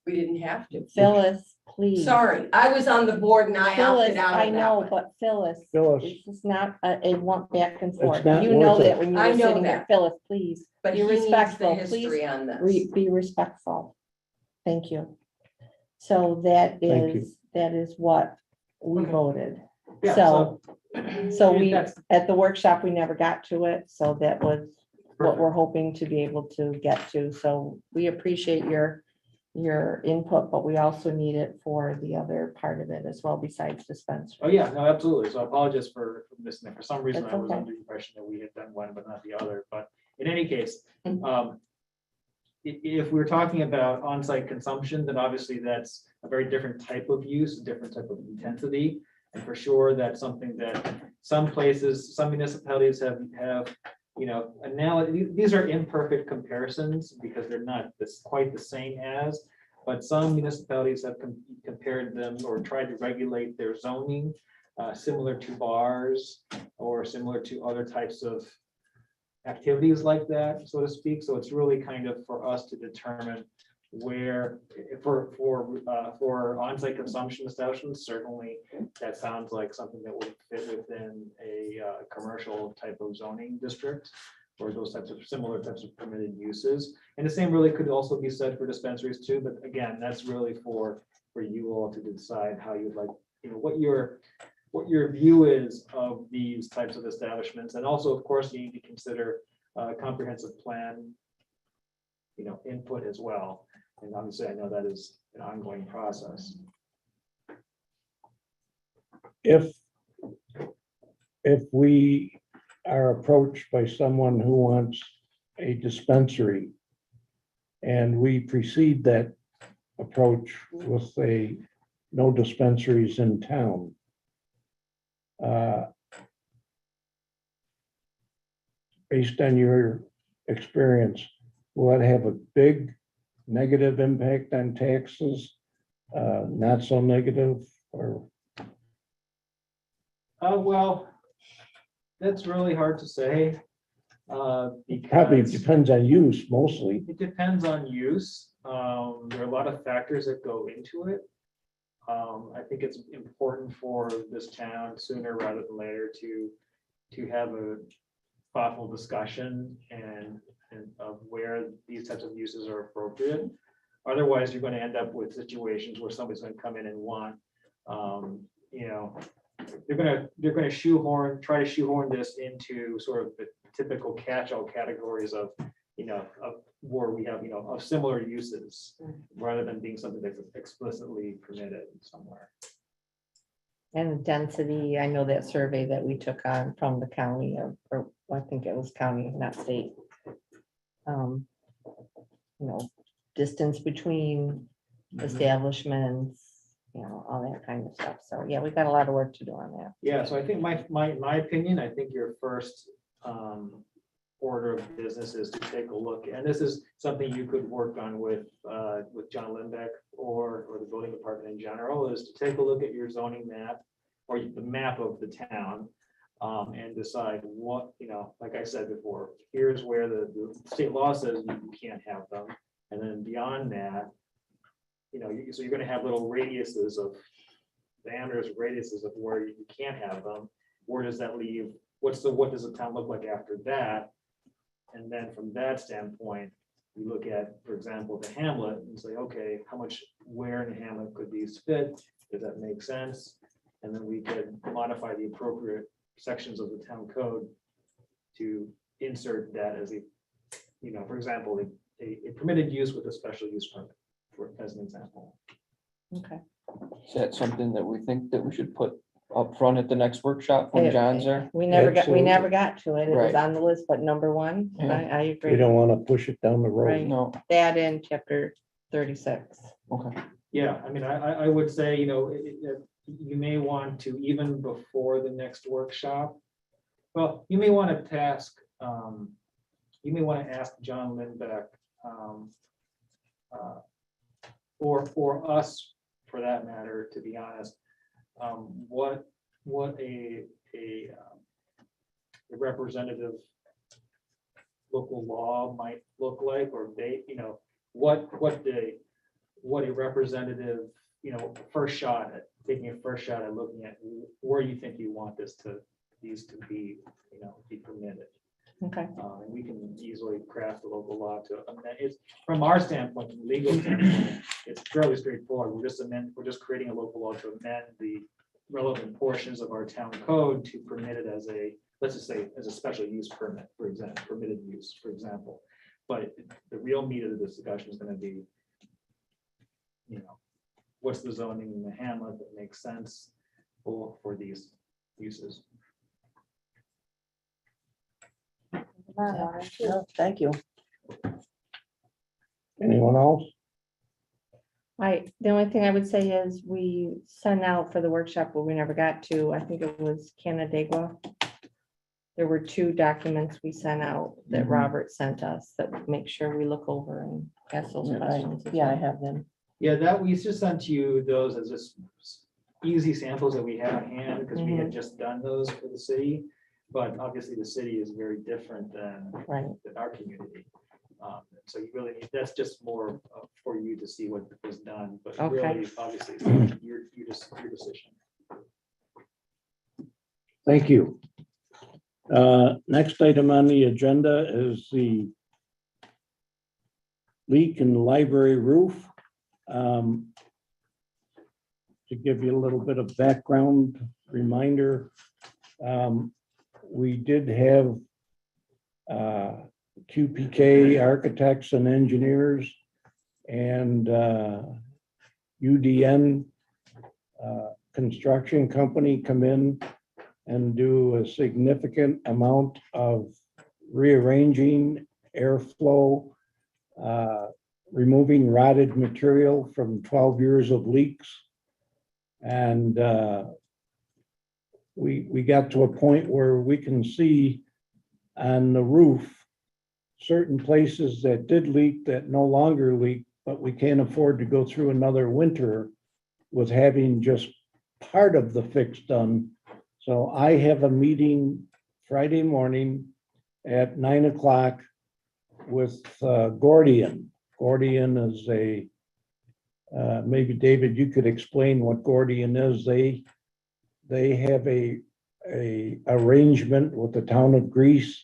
We didn't have to. Phyllis, please. Sorry, I was on the board and I Phyllis, opted out I of that know, one. but Phyllis, Phyllis, this is not, it went back and forth. not You know worth it. that when you I were know sitting there, that. Phyllis, please, But be he needs the respectful, history please. on this. Be respectful. Thank you. So that Thank you. is what we Okay. voted. Yeah, So, so we, That's- at the workshop, we never got to it, so that was what Perfect. we're hoping to be able to get to. So we appreciate your input, but we also need it for the other part of it as well besides dispensary. Oh, yeah, no, absolutely. So I apologize for missing it. For some reason, That's I was okay. under the impression that we had done one, but not the other. But in any case, Mhm. if we're talking about on-site consumption, then obviously that's a very different type of use, a different type of intensity. And for sure, that's something that some places, some municipalities have, these are imperfect comparisons because they're not quite the same as, but some municipalities have compared them or tried to regulate their zoning similar to bars or similar to other types of activities like that, so to speak. So it's really kind of for us to determine where, for on-site consumption establishments, certainly that sounds like something that would fit within a commercial type of zoning district or those types of similar types of permitted uses. And the same really could also be said for dispensaries too, but again, that's really for you all to decide how you'd like, what your view is of these types of establishments. And also, of course, you need to consider comprehensive plan, input as well. And obviously, I know that is an ongoing process. If we are approached by someone who wants a dispensary and we precede that approach with a no dispensaries in town, based on your experience, will it have a big negative impact on taxes? Not so negative, or Well, that's really hard to say. probably Because depends on use mostly. it depends on use. There are a lot of factors that go into it. I think it's important for this town sooner rather than later to have a thoughtful discussion and of where these types of uses are appropriate. Otherwise, you're going to end up with situations where somebody's going to come in and want, they're going to try to shoehorn this into sort of the typical catch-all categories of where we have, of similar uses, rather than being something that's explicitly permitted somewhere. And density, I know that survey that we took on from the county, or I think it was county, not state. Distance between establishments, all that kind of stuff. So, yeah, we've got a lot of work to do on that. Yeah, so I think my opinion, I think your first order of business is to take a look, and this is something you could work on with John Lindbeck or the building department in general, is to take a look at your zoning map or the map of the town and decide what, like I said before, here's where the state law says you can't have them. And then beyond that, so you're going to have little radiuses of diameters, radiuses of where you can't have them. Where does that leave? What does the town look like after that? And then from that standpoint, you look at, for example, the hamlet and say, okay, how much where in the hamlet could these fit? Does that make sense? And then we could modify the appropriate sections of the town code to insert that as a for example, a permitted use with a special use permit, as an example. Okay. Is that something that we think that we should put up front at the next workshop when John's there? We never got to it. It was Right. on the list, but number one, Yeah. I We agree. don't want to push it down the road. Right. No, That in chapter 36. okay. Yeah, I mean, I would say, you may want to, even before the next workshop, well, you may want to ask John Lindbeck, or us, for that matter, to be honest, what a representative local law might look like, or what a representative, first shot at, taking a first shot at looking at where you think you want these to be, be permitted. Okay. And we can easily craft a local law to amend. It's, from our standpoint, from a legal standpoint, it's fairly straightforward. We're just creating a local law to amend the relevant portions of our town code to permit it as let's just say, as a special use permit, for example, permitted use, for example. But the real meat of the discussion is gonna be, what's the zoning in the hamlet that makes sense for these uses? No, thank you. Anyone else? The only thing I would say is we sent out for the workshop, but we never got to, I think it was Canandaigua. There were 2 documents we sent out that Mhm. Robert sent us that make sure we look over and ask those questions. as Yeah, I well. have them. Yeah, that we just sent you those as just easy samples that we have at hand, because we had just done those for the city. But obviously, the city is very different than Right. our community. So you really need, that's just more for you to see what was done, but Okay. really, obviously, it's your decision. Thank you. Next item on the agenda is the leak in the library roof. To give you a little bit of background reminder, we did have QPK architects and engineers and UDN construction company come in and do a significant amount of rearranging airflow, removing rotted material from 12 years of leaks. And we got to a point where we can see on the roof certain places that did leak that no longer leak, but we can't afford to go through another winter with having just part of the fix done. So I have a meeting Friday morning at 9 o'clock with Gordian. Gordian is maybe David, you could explain what Gordian is. They have a arrangement with the town of Greece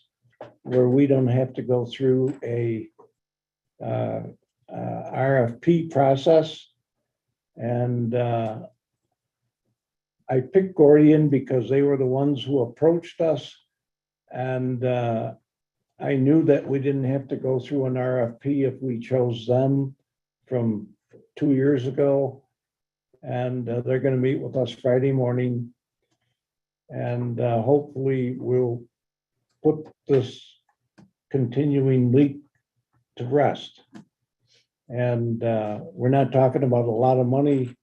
where we don't have to go through a RFP process. And I picked Gordian because they were the ones who approached us. And I knew that we didn't have to go through an RFP if we chose them from 2 years ago. And they're going to meet with us Friday morning. And hopefully we'll put this continuing leak to rest. And we're not talking about a lot of money,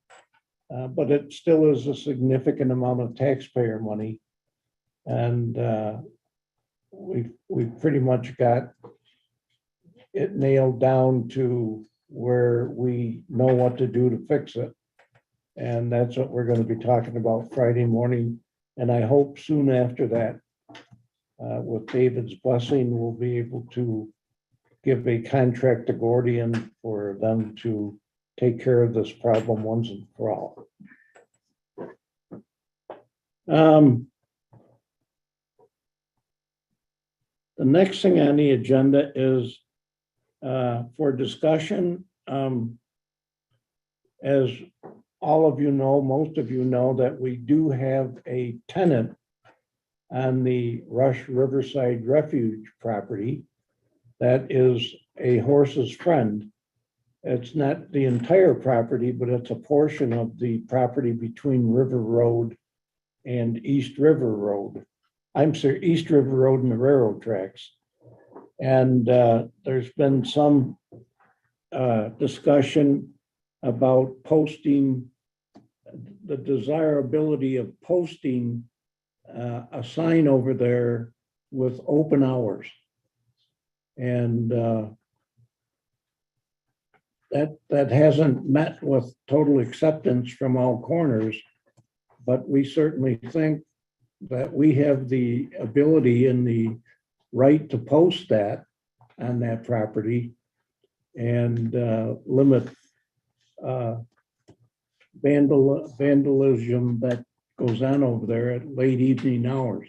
but it still is a significant amount of taxpayer money. And we've pretty much got it nailed down to where we know what to do to fix it. And that's what we're going to be talking about Friday morning. And I hope soon after that, with David's blessing, we'll be able to give a contract to Gordian for them to take care of this problem once and for all. The next thing on the agenda is for discussion. As all of you know, most of you know that we do have a tenant on the Rush Riverside Refuge property. that is a horse's friend. It's not the entire property, but it's a portion of the property between River Road and East River Road. I'm sorry, East River Road and the railroad tracks. And there's been some discussion about posting, the desirability of posting a sign over there with open hours. And that hasn't met with total acceptance from all corners, but we certainly think that we have the ability and the right to post that on that property and limit vandalism that goes on over there at late evening hours.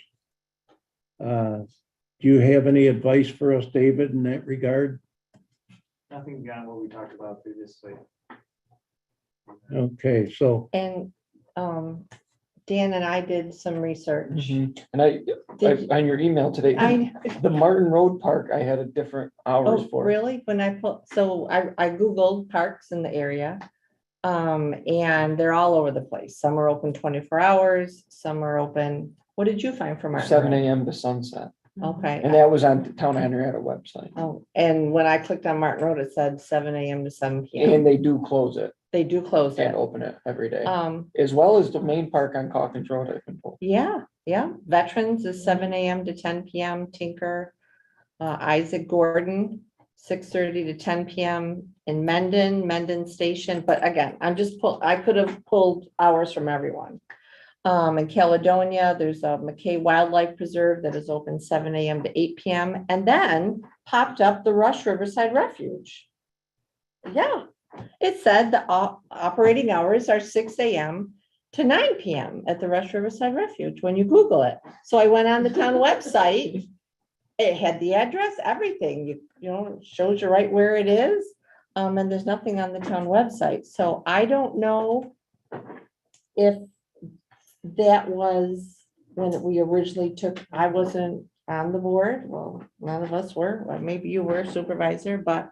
Do you have any advice for us, David, in that regard? Nothing beyond what we talked about previously. Okay, so And Dan and I did some research. And I, Did- on your email today, I, the Martin Road Park, I had a different hours oh, for. really? When I put, so I Googled parks in the area. And they're all over the place. Some are open 24 hours, some are open, what did you find for Martin? 7 Road? a.m. to sunset. Okay. And that was on the Town of Henrietta website. Oh, and when I clicked on Martin Road, it said 7 a.m. to 7 p.m. And they do close it They do close and it. open it every day, Um, as well as the main park on Calkins Road, I've been told. yeah, Veterans is 7 a.m. to 10 p.m. Tinker. Isaac Gordon, 6:30 to 10 p.m. in Mendon Station. But again, I could have pulled hours from everyone. In Caledonia, there's a McKay Wildlife Preserve that is open 7 a.m. to 8 p.m. And then popped up the Rush Riverside Refuge. Yeah, it said the operating hours are 6 a.m. to 9 p.m. at the Rush Riverside Refuge when you Google it. So I went on the town website. It had the address, everything, you know, it shows you right where it is. And there's nothing on the town website. So I don't know if that was when we originally took, I wasn't on the board. Well, none of us were, well, maybe you were supervisor, but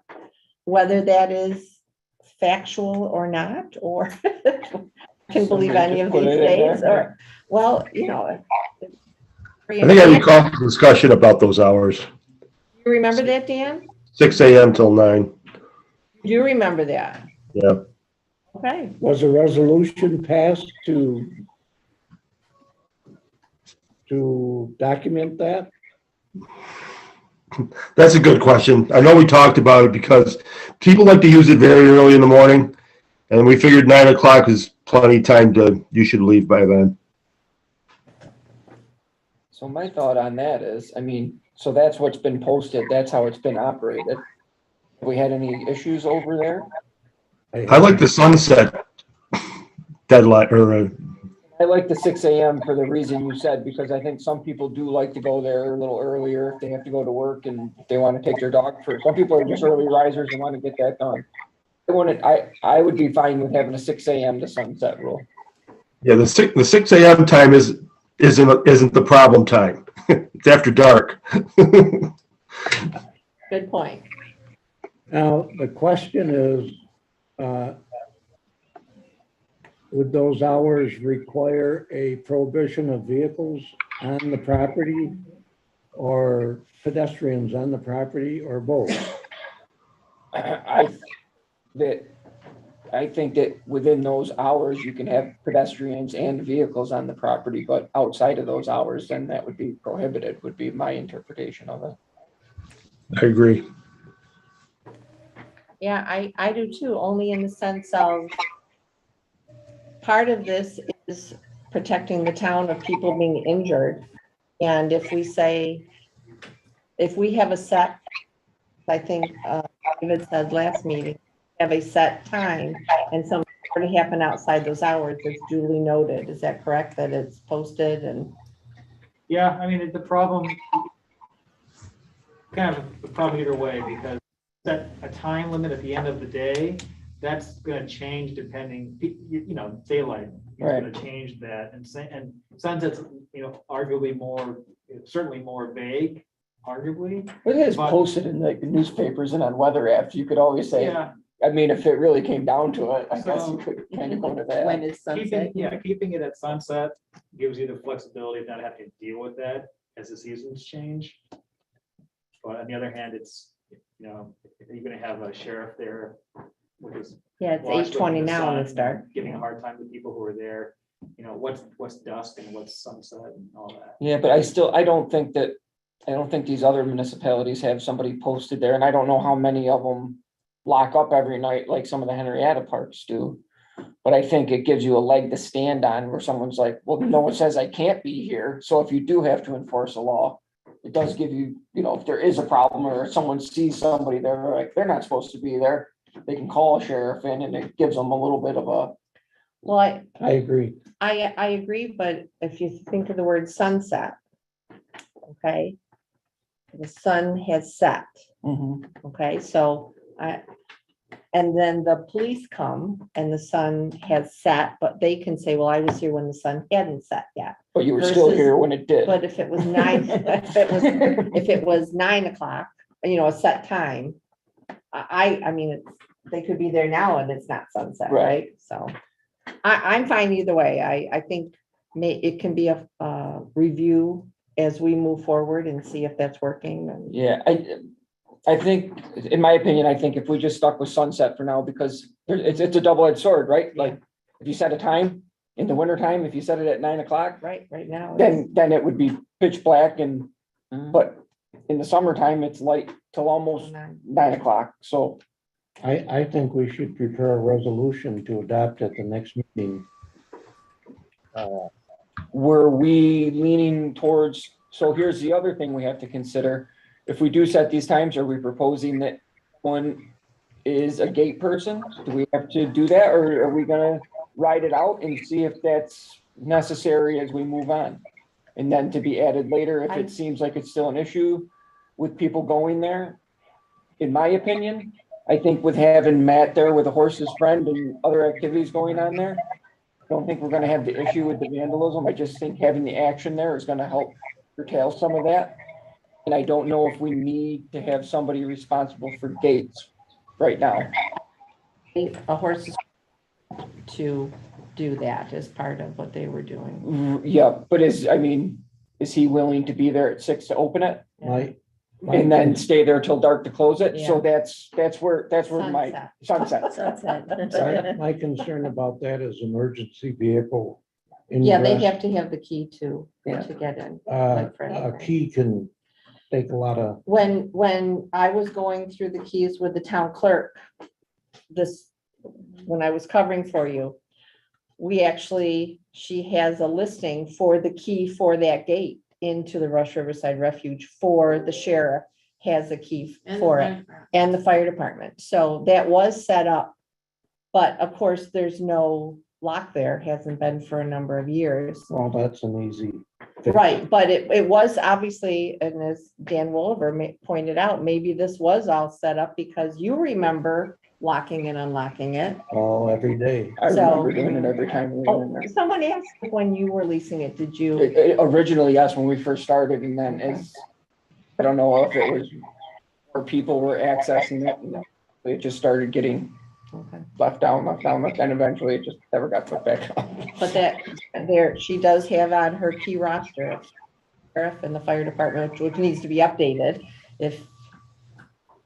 whether that is factual or not, or can believe any of these Somebody just put it in days, there. or, well, you know. I think I recall the discussion about those hours, You remember that, Dan? 6 a.m. till 9. You remember that? Yeah. Okay, was a resolution passed to document that? That's a good question. I know we talked about it because people like to use it very early in the morning. And we figured 9 o'clock is plenty of time you should leave by then. So my thought on that is, I mean, so that's what's been posted, that's how it's been operated. Have we had any issues over there? I like the sunset deadline or I like the 6 a.m. for the reason you said, because I think some people do like to go there a little earlier if they have to go to work and they want to take their dog for, some people are just early risers and want to get that done. I would be fine with having a 6 a.m. to sunset rule. yeah, the 6 a.m. time isn't the problem time. It's after dark. good point. Now, the question is, would those hours require a prohibition of vehicles on the property or pedestrians on the property or both? I think that within those hours, you can have pedestrians and vehicles on the property, but outside of those hours, then that would be prohibited, would be my interpretation of it. I agree. Yeah, I do too, only in the sense of part of this is protecting the town of people being injured. And if we say, if we have a set, I think David said last meeting, have a set time and something were to happen outside those hours, it's duly noted. Is that correct? That it's posted and, Yeah, I mean, the problem, kind of a problem either way, because set a time limit at the end of the day, that's gonna change depending, you know, daylight is gonna change that, and sunset's, you know, arguably more, certainly more vague. arguably. But it is But- posted in like the newspapers and on weather apps. You could always say, Yeah, I mean, if it really came down to it, I guess you So- could kind of go to When that. is sunset? keeping it at sunset gives you the flexibility of not having to deal with that as the seasons change. But on the other hand, it's, if you're gonna have a sheriff there with his. Yeah, it's watch looking 8:20 at the now and sun it's dark. and Giving a hard time to people who are there, what's dusk and what's sunset and all that. Yeah, but I don't think these other municipalities have somebody posted there, and I don't know how many of them lock up every night like some of the Henrietta parks do. But I think it gives you a leg to stand on where someone's like, well, no one says I can't be here. So if you do have to enforce a law, it does give you, if there is a problem or someone sees somebody there, like, they're not supposed to be there, they can call a sheriff in and it gives them a little bit of a, Well, I agree. I agree, but if you think of the word sunset, okay? The sun has set, okay, so and then the police come and the sun has set, but they can say, well, I was here when the sun hadn't set yet. but you were still Versus- here when it did. But if it was nine, if it was 9 o'clock, a set time, I mean, they could be there now and it's not sunset, Right. right? So I'm fine either way. I think it can be a review as we move forward and see if that's working. And Yeah, I think, in my opinion, I think if we just stuck with sunset for now, because it's a double-edged sword, right? Like, if you set a time in the winter time, if you set it at 9 o'clock, right now. it's- then it would be pitch black and, Mhm. but in the summertime, it's light till almost 9 o'clock, so. I think we should prepare a resolution to adopt at the next meeting. Were we leaning towards, so here's the other thing we have to consider. If we do set these times, are we proposing that one is a gate person? Do we have to do that, or are we gonna ride it out and see if that's necessary as we move on? And then to be added later if it seems like it's still an issue with people going there? In my opinion, I think with having Matt there with a horse's friend and other activities going on there, I don't think we're gonna have the issue with the vandalism. I just think having the action there is gonna help curtail some of that. And I don't know if we need to have somebody responsible for gates right now. A horse is to do that as part of what they were doing. Yeah, but is he willing to be there at 6 to open it My, and then stay there till dark to close it? So Yeah. that's where my sunset. Sunset. my concern about that is emergency vehicle. Yeah, they ingress. have to have the key to Yeah. get in. A for anything. key can take a lot of, When I was going through the keys with the town clerk, when I was covering for you, she has a listing for the key for that gate into the Rush Riverside Refuge for the sheriff has a key And for the it fire department. and the fire department. So that was set up. But of course, there's no lock there, hasn't been for a number of years. well, that's an easy. fix. Right, but it was obviously, and as Dan Wolver pointed out, maybe this was all set up because you remember locking and unlocking it. Oh, every day. I So- remember doing it every time we were in Oh, there. someone asked when you were leasing it, did you? Originally, yes, when we first started, and then I don't know if it was where people were accessing it, and it just started getting Okay. left down, and eventually it just never got put back up. But she does have on her key roster, sheriff and the fire department, which needs to be updated if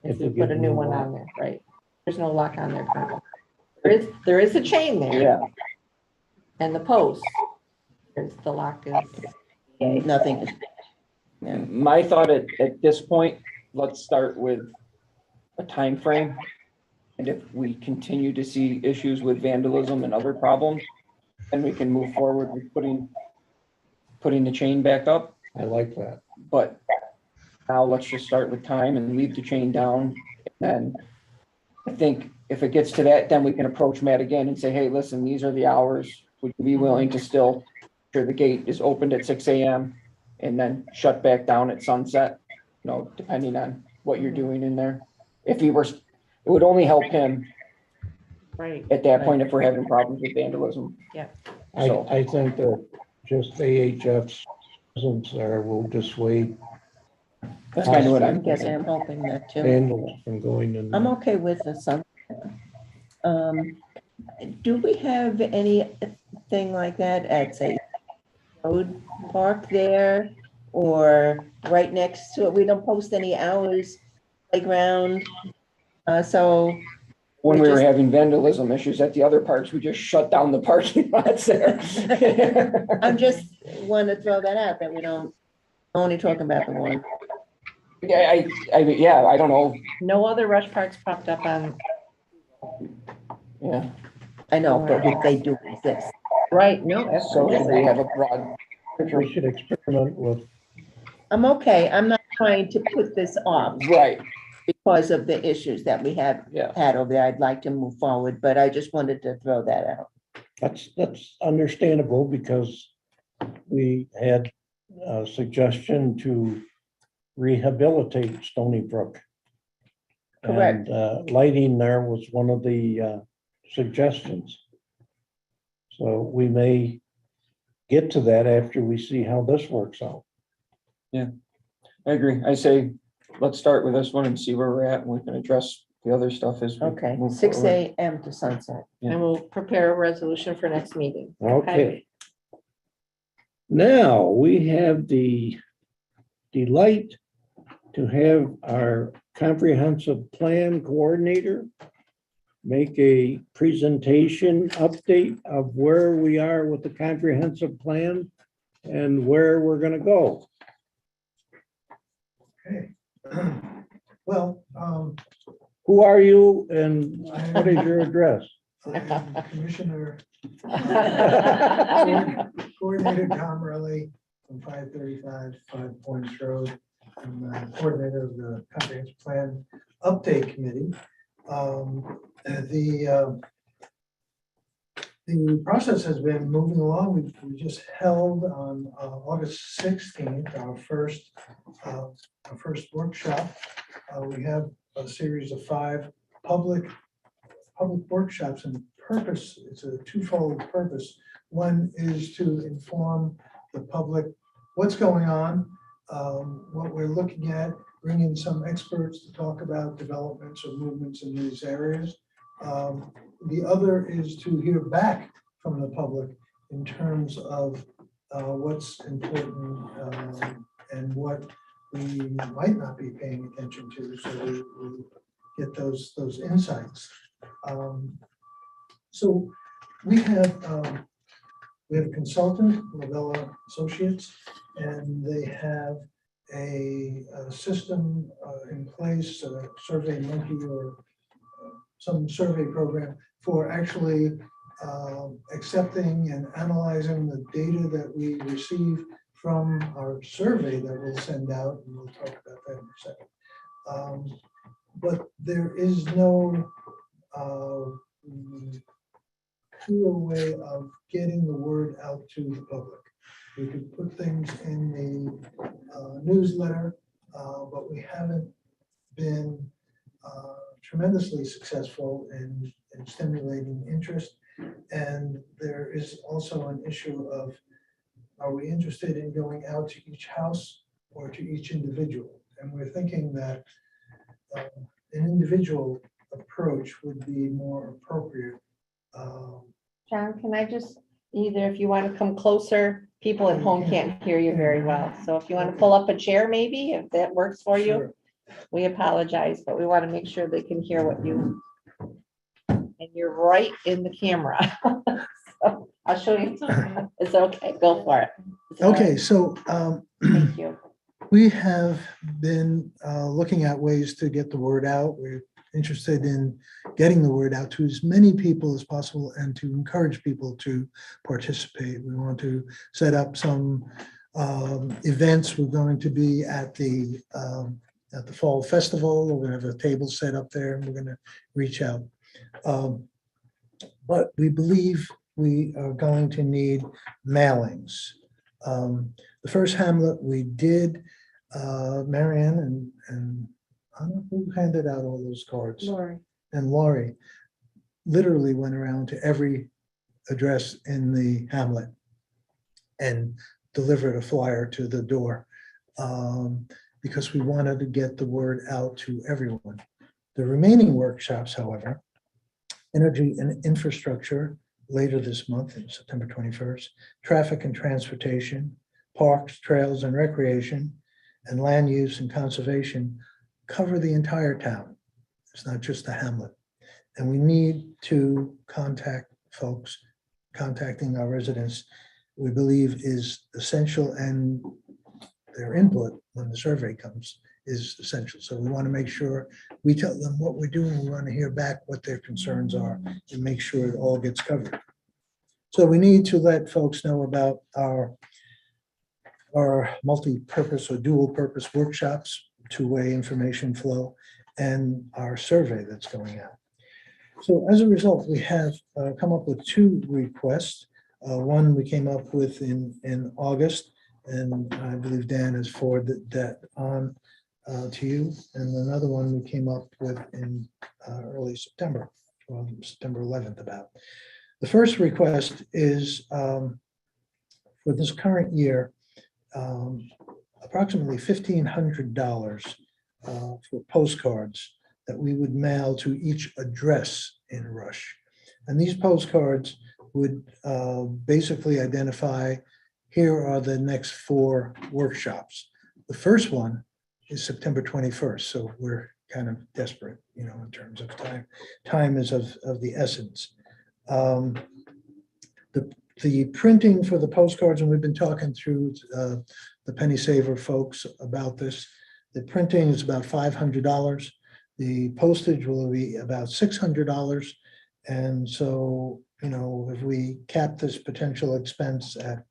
If we we put get a a new new one lock. on there, right? There's no lock on there currently. There is a chain there Yeah, and the post. There's the lock is. Nothing. my thought at this point, let's start with a time frame. And if we continue to see issues with vandalism and other problems, then we can move forward with putting the chain back up. I like that. But now let's just start with time and leave the chain down. And I think if it gets to that, then we can approach Matt again and say, hey, listen, these are the hours. Would you be willing to still, sure the gate is opened at 6 a.m. and then shut back down at sunset? Depending on what you're doing in there. If he were, it would only help him Right. at that point if we're having problems with vandalism. So- I think that just AHF's presence there will dissuade That's kind of what I I'm guess thinking. I'm hoping that too. Vandals from going in. I'm okay with the sun. Do we have anything like that at, say, Road Park there? Or right next to it? We don't post any hours playground. So, When we were just- having vandalism issues at the other parks, we just shut down the parking lots there. I'm just want to throw that out, that we don't, only talking about the one. Yeah, yeah, I don't know. No other rush parks popped up on, Yeah, I know, but if they do exist. right, no, so should we absolutely. have a broad picture? We should experiment with, I'm okay. I'm not trying to put this off Right, because of the issues that we have yeah. had over there. I'd like to move forward, but I just wanted to throw that out. that's understandable because we had a suggestion to rehabilitate Stony Brook. Correct. And lighting there was one of the suggestions. So we may get to that after we see how this works out. I agree. I say, let's start with this one and see where we're at, and we can address the other stuff as we Okay, move 6 forward. AM to sunset. And we'll prepare a resolution for next meeting. Okay. Now, we have the delight to have our comprehensive plan coordinator make a presentation update of where we are with the comprehensive plan and where we're gonna go. Okay. Well, Who are you and what is your address? I'm Commissioner Coordinator Tom Rowley from 535 Five Points Road. I'm the coordinator of the Comprehensive Plan Update Committee. The process has been moving along. We just held on August 16th, our first workshop. We have a series of 5 public workshops, and purpose, it's a twofold purpose. One is to inform the public what's going on, what we're looking at, bring in some experts to talk about developments or movements in these areas. The other is to hear back from the public in terms of what's important and what we might not be paying attention to, so we get those insights. So we have a consultant, Lavella Associates, and they have a system in place, a Survey Monkey or some survey program for actually accepting and analyzing the data that we receive from our survey that we'll send out, and we'll talk about that in a second. But there is no clear way of getting the word out to the public. We could put things in the newsletter, but we haven't been tremendously successful in stimulating interest. And there is also an issue of, are we interested in going out to each house or to each individual? And we're thinking that an individual approach would be more appropriate. John, can I just, either if you want to come closer, people at home can't hear you very well. So if you want to pull up a chair, maybe, if that works for you, Sure. we apologize, but we want to make sure they can hear what you. And you're right in the camera. So I'll show you. It's okay, go for it. It's all Okay, right. so Thank you. we have been looking at ways to get the word out. We're interested in getting the word out to as many people as possible and to encourage people to participate. We want to set up some events. We're going to be at the Fall Festival. We're going to have a table set up there, and we're going to reach out. But we believe we are going to need mailings. The first hamlet we did, Marianne and I don't know who handed out all those cards. Lori. And Laurie literally went around to every address in the hamlet and delivered a flyer to the door. because we wanted to get the word out to everyone. The remaining workshops, however, energy and infrastructure later this month, in September 21st, traffic and transportation, parks, trails and recreation, and land use and conservation cover the entire town. It's not just the hamlet. And we need to contact folks. Contacting our residents, we believe, is essential, and their input when the survey comes is essential. So we want to make sure we tell them what we're doing. We want to hear back what their concerns are and make sure it all gets covered. So we need to let folks know about our multi-purpose or dual purpose workshops, two-way information flow, and our survey that's going out. So as a result, we have come up with two requests. One we came up with in August, and I believe Dan has forwarded that on to you. And another one we came up with in early September, well, September 11th about. The first request is for this current year, approximately $1,500 for postcards that we would mail to each address in Rush. And these postcards would basically identify, here are the next 4 workshops. The first one is September 21st, so we're kind of desperate, you know, in terms of time. Time is of the essence. The printing for the postcards, and we've been talking through the Penny Saver folks about this. The printing is about $500. The postage will be about $600. And so, you know, if we cap this potential expense at,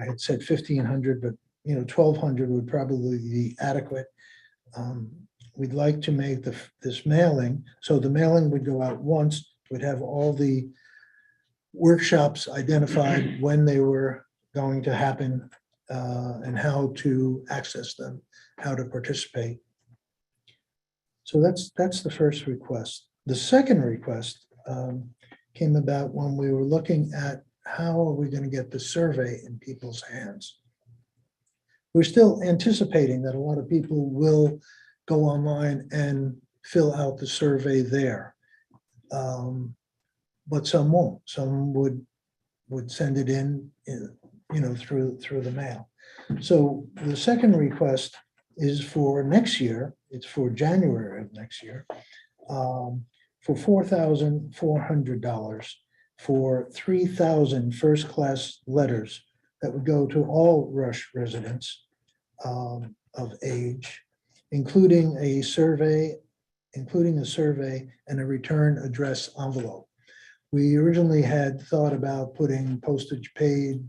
I had said 1,500, but you know, 1,200 would probably be adequate. We'd like to make this mailing, so the mailing would go out once, would have all the workshops identified when they were going to happen and how to access them, how to participate. So that's the first request. The second request came about when we were looking at how are we going to get the survey in people's hands. We're still anticipating that a lot of people will go online and fill out the survey there. But some won't. Some would send it in, you know, through the mail. So the second request is for next year. It's for January of next year, for $4,400 for 3,000 first-class letters that would go to all Rush residents of age, including a survey and a return address envelope. We originally had thought about putting postage paid,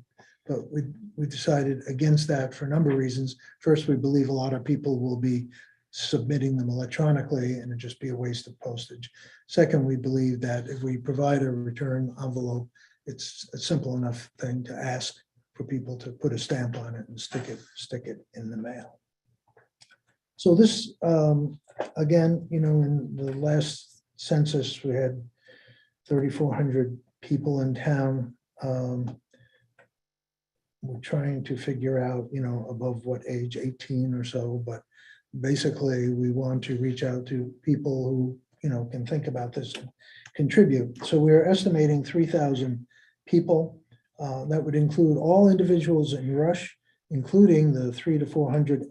but we decided against that for a number of reasons. First, we believe a lot of people will be submitting them electronically and it'd just be a waste of postage. Second, we believe that if we provide a return envelope, it's a simple enough thing to ask for people to put a stamp on it and stick it in the mail. So this, again, you know, in the last census, we had 3,400 people in town. We're trying to figure out, you know, above what age, 18 or so, but basically we want to reach out to people who, you know, can think about this and contribute. So we're estimating 3,000 people. That would include all individuals in Rush, including the 300 to 400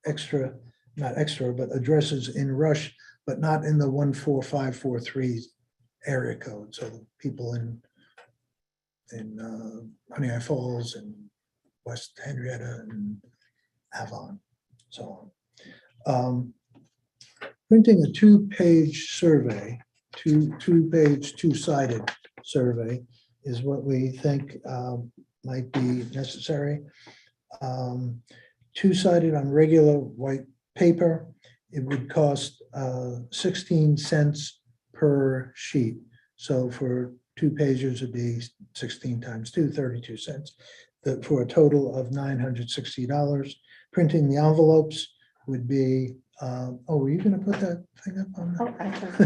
extra, not extra, but addresses in Rush, but not in the 14543 area code. So the people in Honey Eye Falls and West Henrietta and Avon, so on. Printing a 2-page survey, two-page, two-sided survey is what we think might be necessary. Two-sided on regular white paper, it would cost 16 cents per sheet. So for 2 pages, it'd be 16 times 2, 32 cents, for a total of $960. Printing the envelopes would be, oh, were you going to put that thing up on? Oh, I thought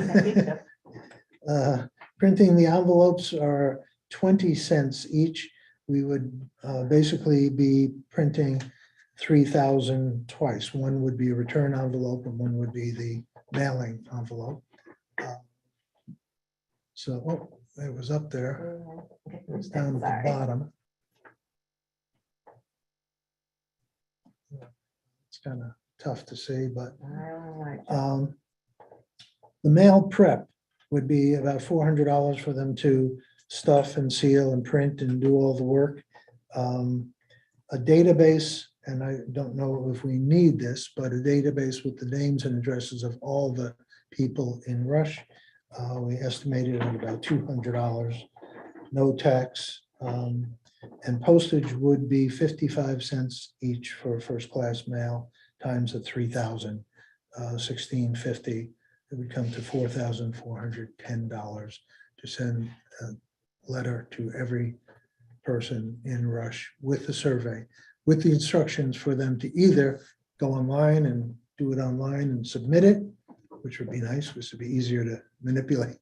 that. Printing the envelopes are 20 cents each. We would basically be printing 3,000 twice. One would be a return envelope and one would be the mailing envelope. So, oh, it was up there. It's down at the bottom. It's kind of tough to see, but the mail prep would be about $400 for them to stuff and seal and print and do all the work. A database, and I don't know if we need this, but a database with the names and addresses of all the people in Rush. We estimated at about $200, no tax. And postage would be 55 cents each for first-class mail times the 3,000, $16.50. It would come to $4,410 to send a letter to every person in Rush with the survey, with the instructions for them to either go online and do it online and submit it, which would be nice, which would be easier to manipulate.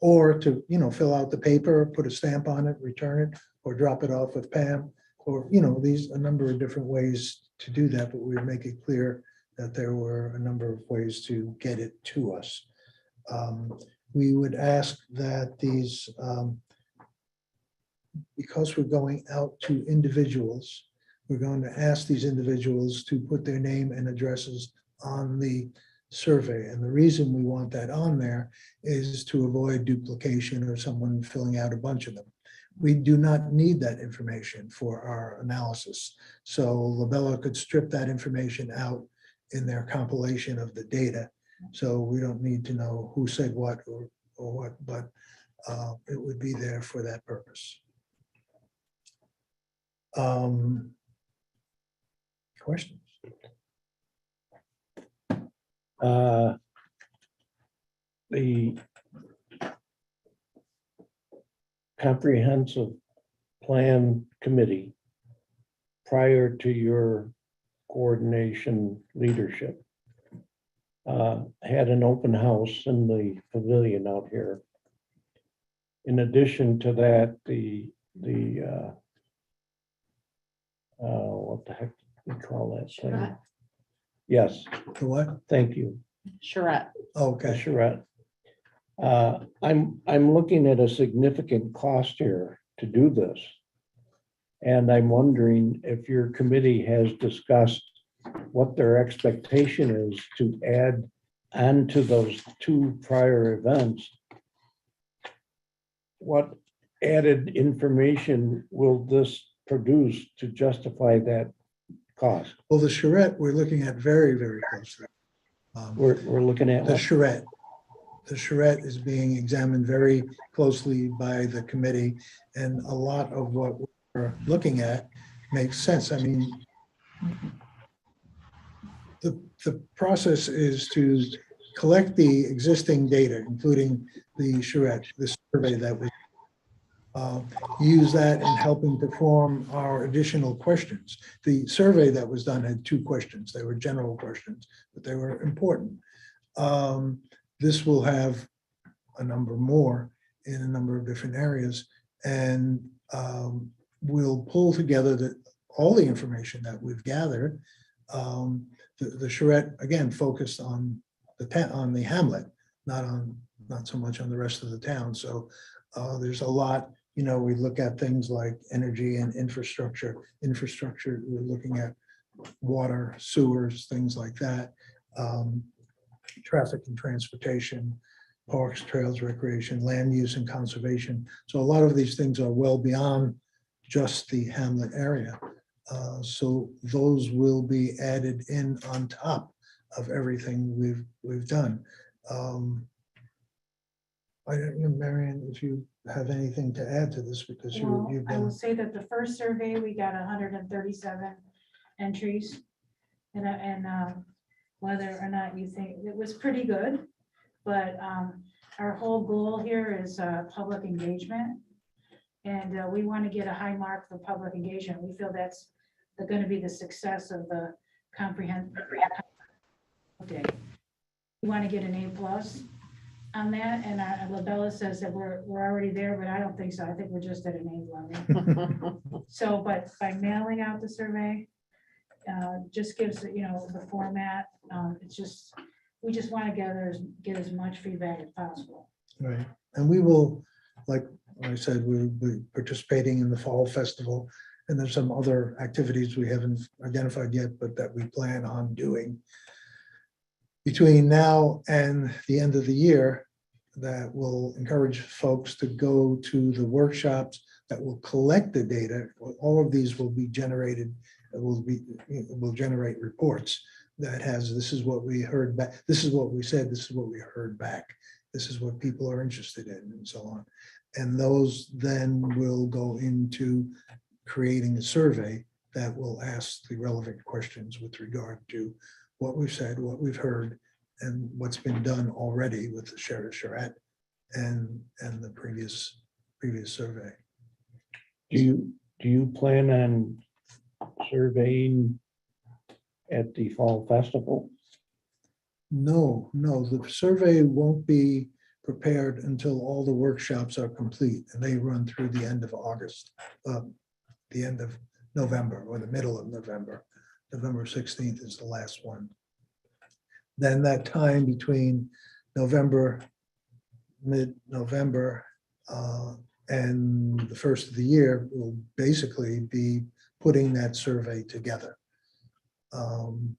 Or to, fill out the paper, put a stamp on it, return it, or drop it off with Pam, or, a number of different ways to do that, but we would make it clear that there were a number of ways to get it to us. We would ask that these, because we're going out to individuals, we're going to ask these individuals to put their name and addresses on the survey. And the reason we want that on there is to avoid duplication or someone filling out a bunch of them. We do not need that information for our analysis. So Labella could strip that information out in their compilation of the data. So we don't need to know who said what or what, but it would be there for that purpose. Questions? The comprehensive plan committee, prior to your coordination leadership, had an open house in the pavilion out here. In addition to that, what the heck do we call that thing? Charrette. Yes, The what? thank you. Charrette. Okay. Charrette. I'm looking at a significant cost here to do this. And I'm wondering if your committee has discussed what their expectation is to add onto those two prior events. What added information will this produce to justify that cost? Well, the charrette, we're looking at very, very closely. We're looking at The what? charrette. The charrette is being examined very closely by the committee, and a lot of what we're looking at makes sense. I mean, the process is to collect the existing data, including the charrette, the survey that was use that in helping to form our additional questions. The survey that was done had 2 questions. They were general questions, but they were important. This will have a number more in a number of different areas, and we'll pull together all the information that we've gathered. The charrette, again, focused on the hamlet, not so much on the rest of the town. So there's a lot. We look at things like energy and infrastructure. We're looking at water, sewers, things like that. Traffic and transportation, parks, trails, recreation, land use and conservation. So a lot of these things are well beyond just the hamlet area. So those will be added in on top of everything we've done. I don't know, Marion, if you have anything to add to this, because Well, you've I will been. say that the first survey, we got 137 entries. And whether or not you think, it was pretty good, but our whole goal here is public engagement. And we want to get a high mark for public engagement. We feel that's going to be the success of the comprehensive day. We want to get an A+. on that, and Labella says that we're already there, but I don't think so. I think we're just at an A level. So, but by mailing out the survey, just gives, the format, it's just, we just want to get as much feedback as possible. Right, and we will, like I said, we'll be participating in the Fall Festival, and there's some other activities we haven't identified yet, but that we plan on doing between now and the end of the year that will encourage folks to go to the workshops that will collect the data. All of these will be generated, will generate reports that has, this is what we heard back, this is what we said, this is what we heard back, this is what people are interested in, and so on. And those then will go into creating a survey that will ask the relevant questions with regard to what we've said, what we've heard, and what's been done already with the charrette and the previous survey. Do you plan on surveying at the Fall Festival? No, the survey won't be prepared until all the workshops are complete, and they run through the end of August, the end of November or the middle of November. November 16th is the last one. Then that time between mid-November and the first of the year will basically be putting that survey together. And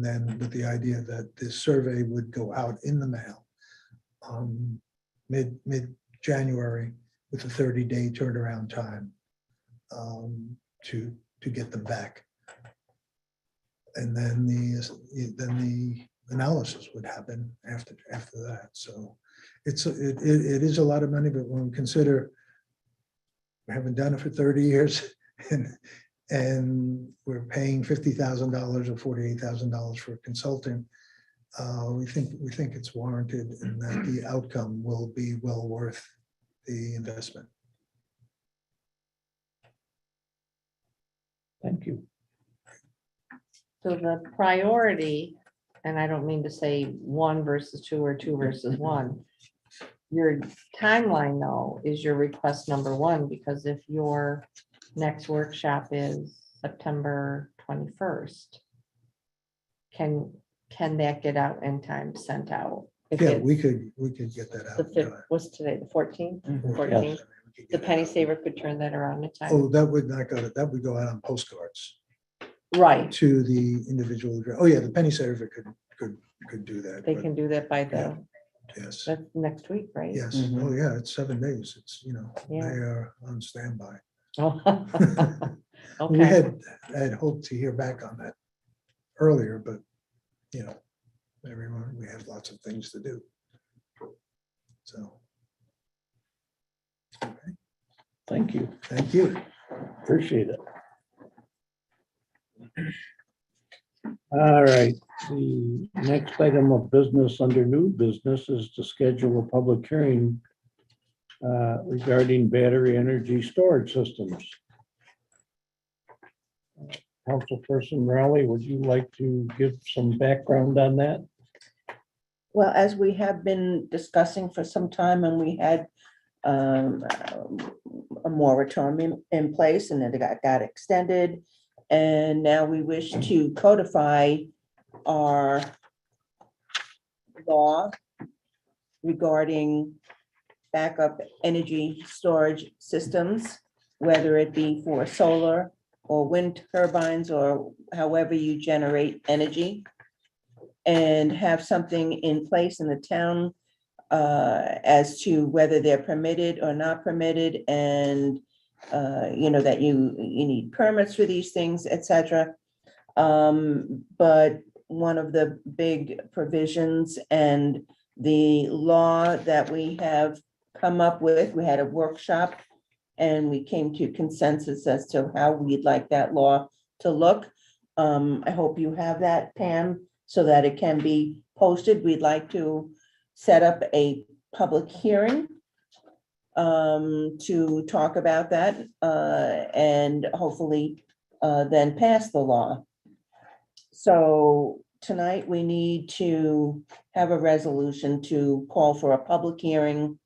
then with the idea that this survey would go out in the mail mid-January with a 30-day turnaround time to get them back. And then the analysis would happen after that. So it is a lot of money, but when we consider we haven't done it for 30 years and we're paying $50,000 or $48,000 for consulting, we think it's warranted and that the outcome will be well worth the investment. Thank you. So the priority, and I don't mean to say 1 versus 2 or 2 versus 1. Your timeline though is your request number 1, because if your next workshop is September 21st, can that get out in time, sent out? If Yeah, it's we could get that The out. 5th, what's today, the 14th? Mhm. 14th. We could The get penny it out. saver could turn that around in time. Oh, that would not go, that would go out on postcards Right, to the individual address. Oh, yeah, the penny saver could do that. they but can do that by the, Yes, that's next week, right? yes. Mhm. Oh, yeah, it's 7 days. It's, they Yeah. are on standby. Oh, We okay, had hoped to hear back on that earlier, but, everyone, we have lots of things to do. So, Thank you. thank you. Appreciate it. All right, the next item of business under new business is to schedule a public hearing regarding battery energy storage systems. Councilperson Rowley, would you like to give some background on that? Well, as we have been discussing for some time, and we had a moratorium in place, and then it got extended. And now we wish to codify our law regarding backup energy storage systems, whether it be for solar or wind turbines or however you generate energy, and have something in place in the town as to whether they're permitted or not permitted, and that you need permits for these things, etc. But one of the big provisions and the law that we have come up with, we had a workshop and we came to consensus as to how we'd like that law to look. I hope you have that, Pam, so that it can be posted. We'd like to set up a public hearing to talk about that and hopefully then pass the law. So tonight we need to have a resolution to call for a public hearing.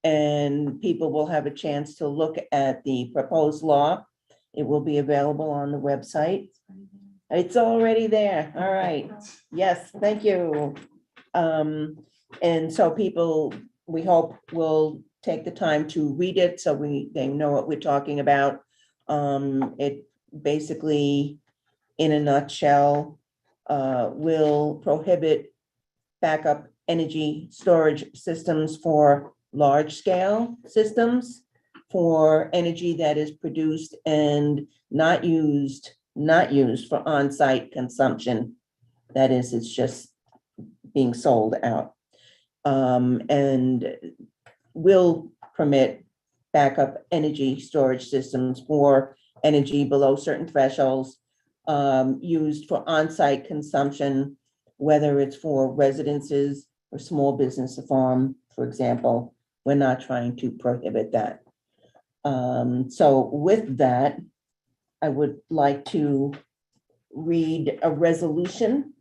And people will have a chance to look at the proposed law. It will be available on the website. It's already there. All right. Yes, thank you. And so people, we hope, will take the time to read it so they know what we're talking about. It basically, in a nutshell, will prohibit backup energy storage systems for large-scale systems, for energy that is produced and not used for on-site consumption. That is, it's just being sold out. And will permit backup energy storage systems for energy below certain thresholds, used for on-site consumption, whether it's for residences or small business, a farm, for example. We're not trying to prohibit that. So with that, I would like to read a resolution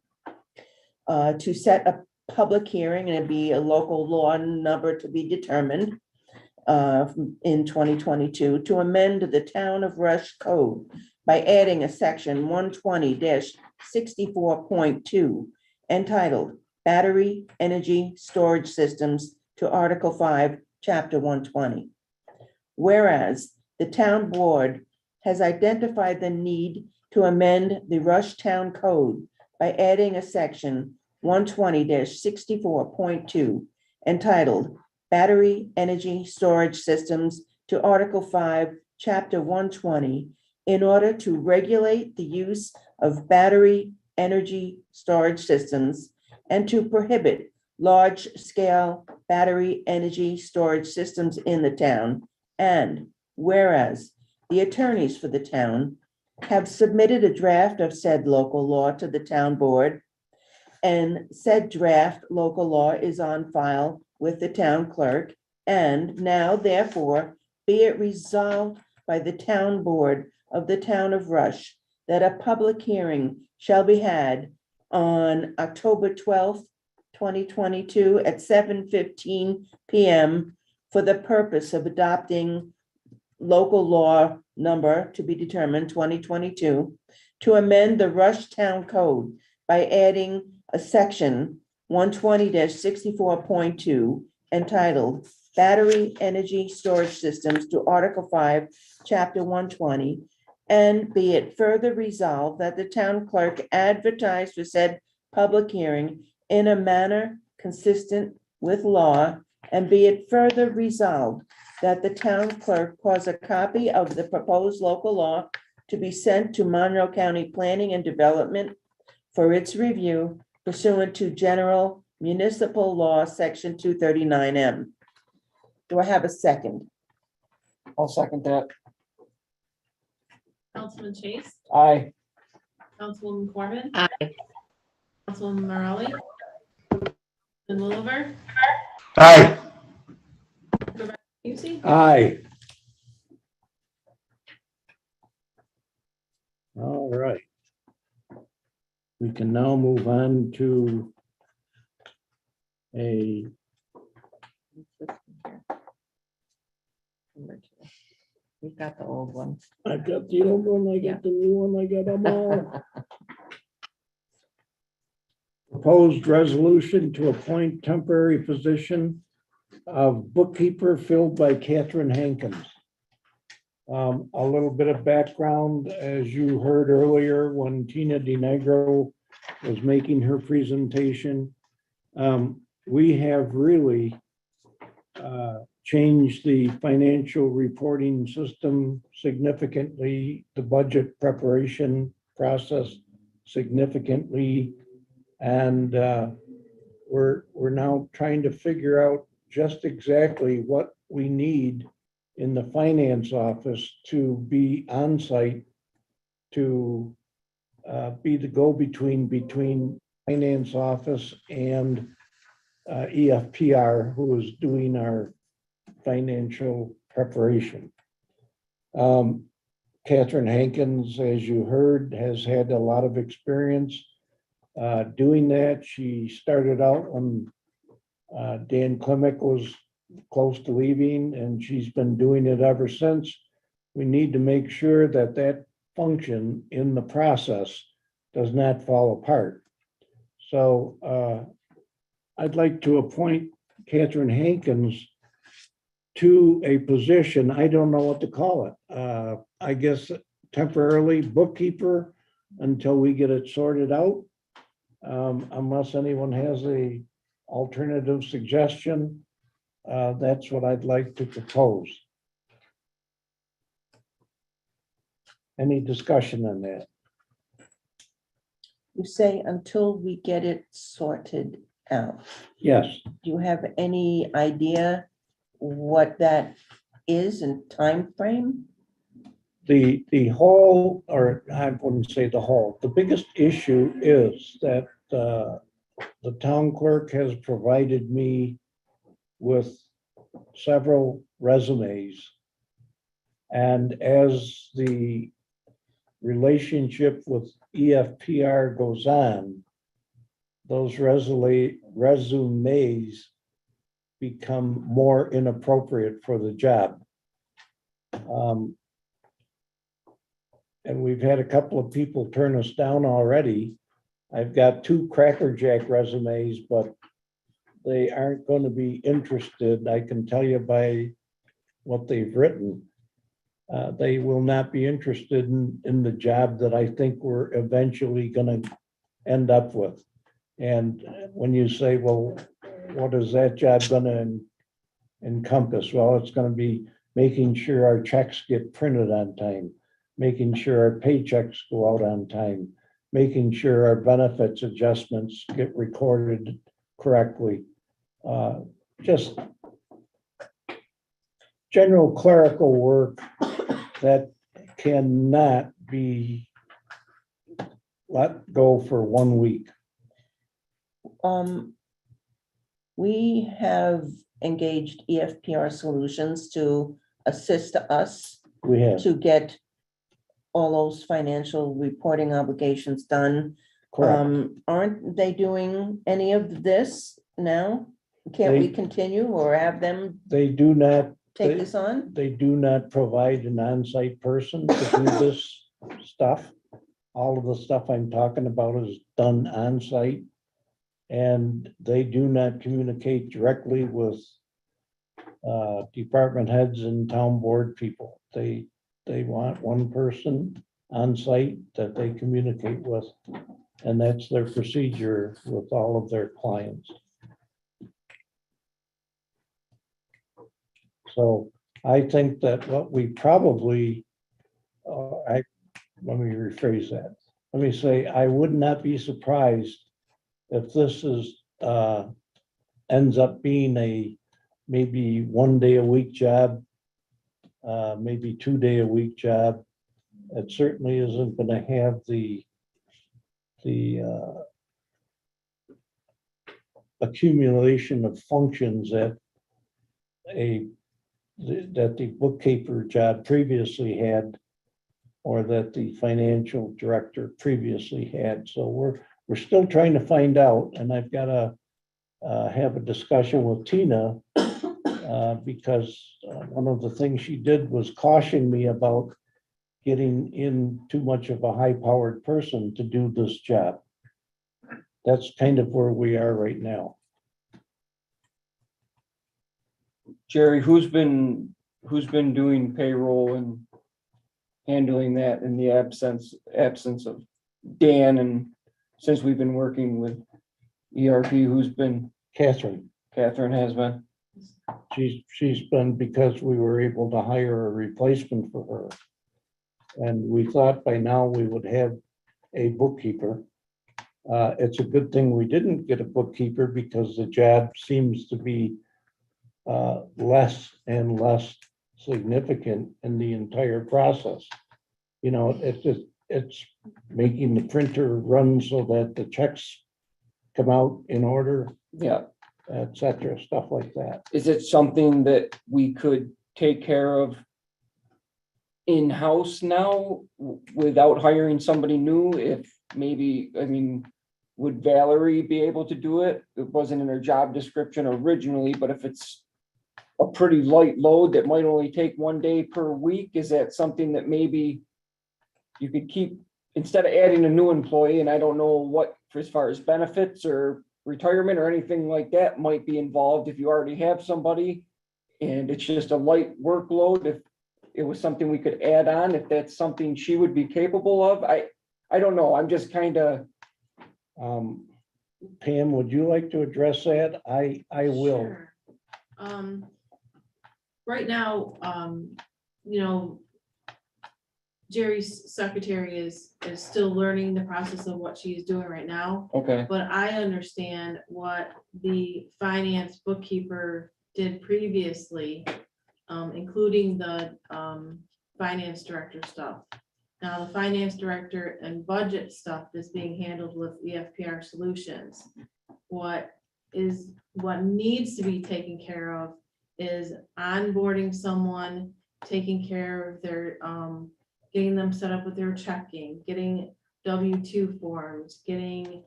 to set a public hearing, and it'd be a local law number to be determined in 2022 to amend the Town of Rush Code by adding a section 120-64.2 entitled Battery Energy Storage Systems to Article 5, Chapter 120. Whereas the town board has identified the need to amend the Rush Town Code by adding a section 120-64.2 entitled Battery Energy Storage Systems to Article 5, Chapter 120, in order to regulate the use of battery energy storage systems and to prohibit large-scale battery energy storage systems in the town. And whereas the attorneys for the town have submitted a draft of said local law to the town board, and said draft local law is on file with the town clerk, and now therefore be it resolved by the town board of the town of Rush that a public hearing shall be had on October 12th, 2022 at 7:15 p.m. for the purpose of adopting local law number to be determined 2022 to amend the Rush Town Code by adding a section 120-64.2 entitled Battery Energy Storage Systems to Article 5, Chapter 120, and be it further resolved that the town clerk advertise for said public hearing in a manner consistent with law, and be it further resolved that the town clerk cause a copy of the proposed local law to be sent to Monroe County Planning and Development for its review pursuant to General Municipal Law, Section 239M. Do I have a second? I'll second that. Councilman Chase, Aye. Councilwoman Corbin. Aye. Councilwoman Morelli. And Lulliver, Aye. Busey, Aye. All right. We can now move on to a, We've got the old one. I got the old one, I got the new one, I got them all. Proposed resolution to appoint temporary position of bookkeeper filled by Catherine Hankins. A little bit of background, as you heard earlier, when Tina DeNegro was making her presentation, we have really changed the financial reporting system significantly, the budget preparation process significantly, and we're now trying to figure out just exactly what we need in the finance office to be on site, to be the go-between between finance office and EFPR, who is doing our financial preparation. Catherine Hankins, as you heard, has had a lot of experience doing that. She started out when Dan Klimick was close to leaving, and she's been doing it ever since. We need to make sure that that function in the process does not fall apart. So I'd like to appoint Catherine Hankins to a position, I don't know what to call it. I guess temporarily bookkeeper until we get it sorted out. Unless anyone has a alternative suggestion, that's what I'd like to propose. Any discussion on that? You say until we get it sorted out. Yes, Do you have any idea what that is in time frame? the whole, or I wouldn't say the whole, the biggest issue is that the town clerk has provided me with several resumes. And as the relationship with EFPR goes on, those resumes become more inappropriate for the job. And we've had a couple of people turn us down already. I've got 2 Cracker Jack resumes, but they aren't going to be interested. I can tell you by what they've written. They will not be interested in the job that I think we're eventually going to end up with. And when you say, well, what is that job going to encompass? Well, it's going to be making sure our checks get printed on time, making sure our paychecks go out on time, making sure our benefits adjustments get recorded correctly. Just general clerical work that cannot be let go for 1 week. We have engaged EFPR Solutions to assist us We have, to get all those financial reporting obligations done. correct. Aren't they doing any of this now? Can't we They- continue or have them They do not, take this on? they do not provide an on-site person to do this stuff. All of the stuff I'm talking about is done on-site. And they do not communicate directly with department heads and town board people. They want one person on site that they communicate with. And that's their procedure with all of their clients. So I think that what we probably, let me rephrase that. Let me say, I would not be surprised if this is, ends up being a maybe 1 day a week job, maybe 2 day a week job. It certainly isn't gonna have the accumulation of functions that the bookkeeper job previously had, or that the financial director previously had. So we're still trying to find out, and I've got to have a discussion with Tina because one of the things she did was caution me about getting in too much of a high-powered person to do this job. That's kind of where we are right now. Jerry, who's been doing payroll and handling that in the absence of Dan, and since we've been working with ERP, who's been? Catherine, Catherine has been. she's been, because we were able to hire a replacement for her. And we thought by now we would have a bookkeeper. It's a good thing we didn't get a bookkeeper because the job seems to be less and less significant in the entire process. You know, it's making the printer run so that the checks come out in order, Yeah. et cetera, stuff like that. Is it something that we could take care of in-house now without hiring somebody new? If maybe, I mean, would Valerie be able to do it? It wasn't in her job description originally, but if it's a pretty light load that might only take 1 day per week, is that something that maybe you could keep, instead of adding a new employee, and I don't know what, as far as benefits or retirement or anything like that might be involved if you already have somebody and it's just a light workload, if it was something we could add on, if that's something she would be capable of, I don't know, I'm just kind of, Pam, would you like to address that? I will. Sure. Right now, you know, Jerry's secretary is still learning the process of what she is doing right now. okay, But I understand what the finance bookkeeper did previously, including the finance director stuff. Now, the finance director and budget stuff is being handled with EFPR Solutions. What needs to be taken care of is onboarding someone, taking care of their, getting them set up with their checking, getting W-2 forms, getting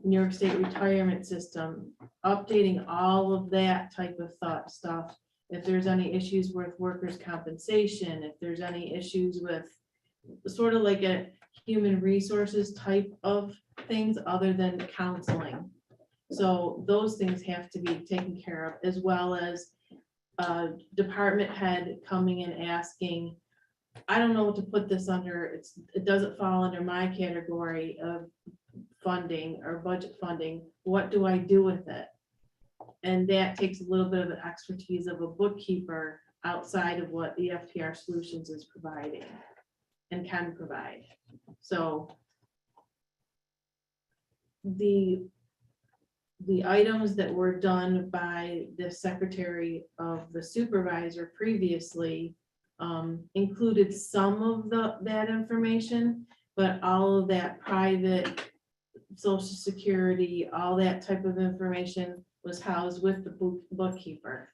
New York State retirement system, updating all of that type of stuff. If there's any issues with workers' compensation, if there's any issues with sort of like a human resources type of things other than counseling. So those things have to be taken care of, as well as department head coming and asking, I don't know what to put this under, it doesn't fall under my category of funding or budget funding, what do I do with it? And that takes a little bit of the expertise of a bookkeeper outside of what the FPR Solutions is providing and can provide. So the items that were done by the secretary of the supervisor previously included some of that information, but all of that private social security, all that type of information was housed with the bookkeeper.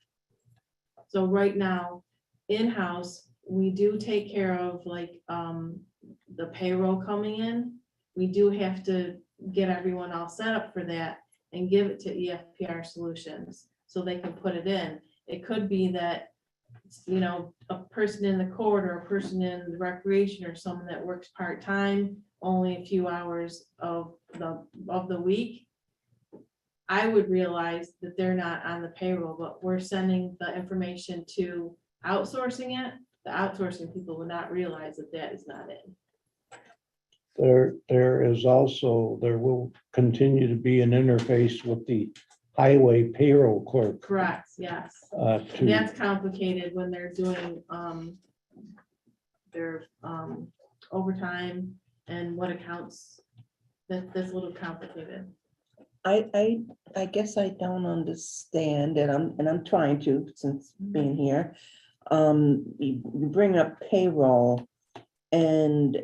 So right now, in-house, we do take care of like the payroll coming in. We do have to get everyone all set up for that and give it to EFPR Solutions so they can put it in. It could be that, you know, a person in the court or a person in the recreation or someone that works part-time, only a few hours of the week. I would realize that they're not on the payroll, but we're sending the information to outsourcing it. The outsourcing people would not realize that that is not in. There is also, there will continue to be an interface with the highway payroll clerk. Correct, yes. To, And that's complicated when they're doing their overtime and what accounts, that's a little complicated. I guess I don't understand, and I'm trying to, since being here. You bring up payroll, and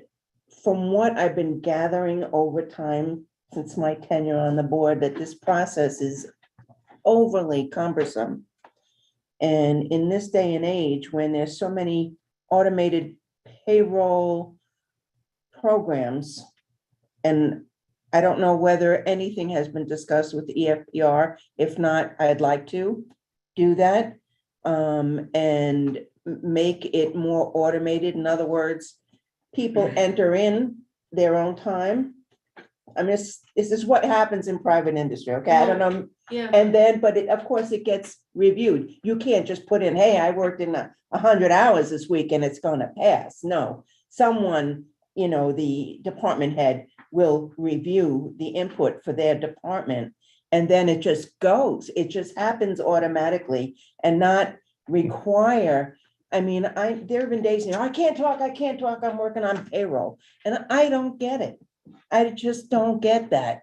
from what I've been gathering over time since my tenure on the board, that this process is overly cumbersome. And in this day and age, when there's so many automated payroll programs, and I don't know whether anything has been discussed with the EFPR. If not, I'd like to do that and make it more automated. In other words, people enter in their own time. I mean, this is what happens in private industry, okay? I don't know. Yeah. And then, but of course, it gets reviewed. You can't just put in, hey, I worked in 100 hours this week and it's gonna pass. No, someone, you know, the department head will review the input for their department, and then it just goes. It just happens automatically and not require. I mean, there have been days, you know, I can't talk, I'm working on payroll, and I don't get it. I just don't get that.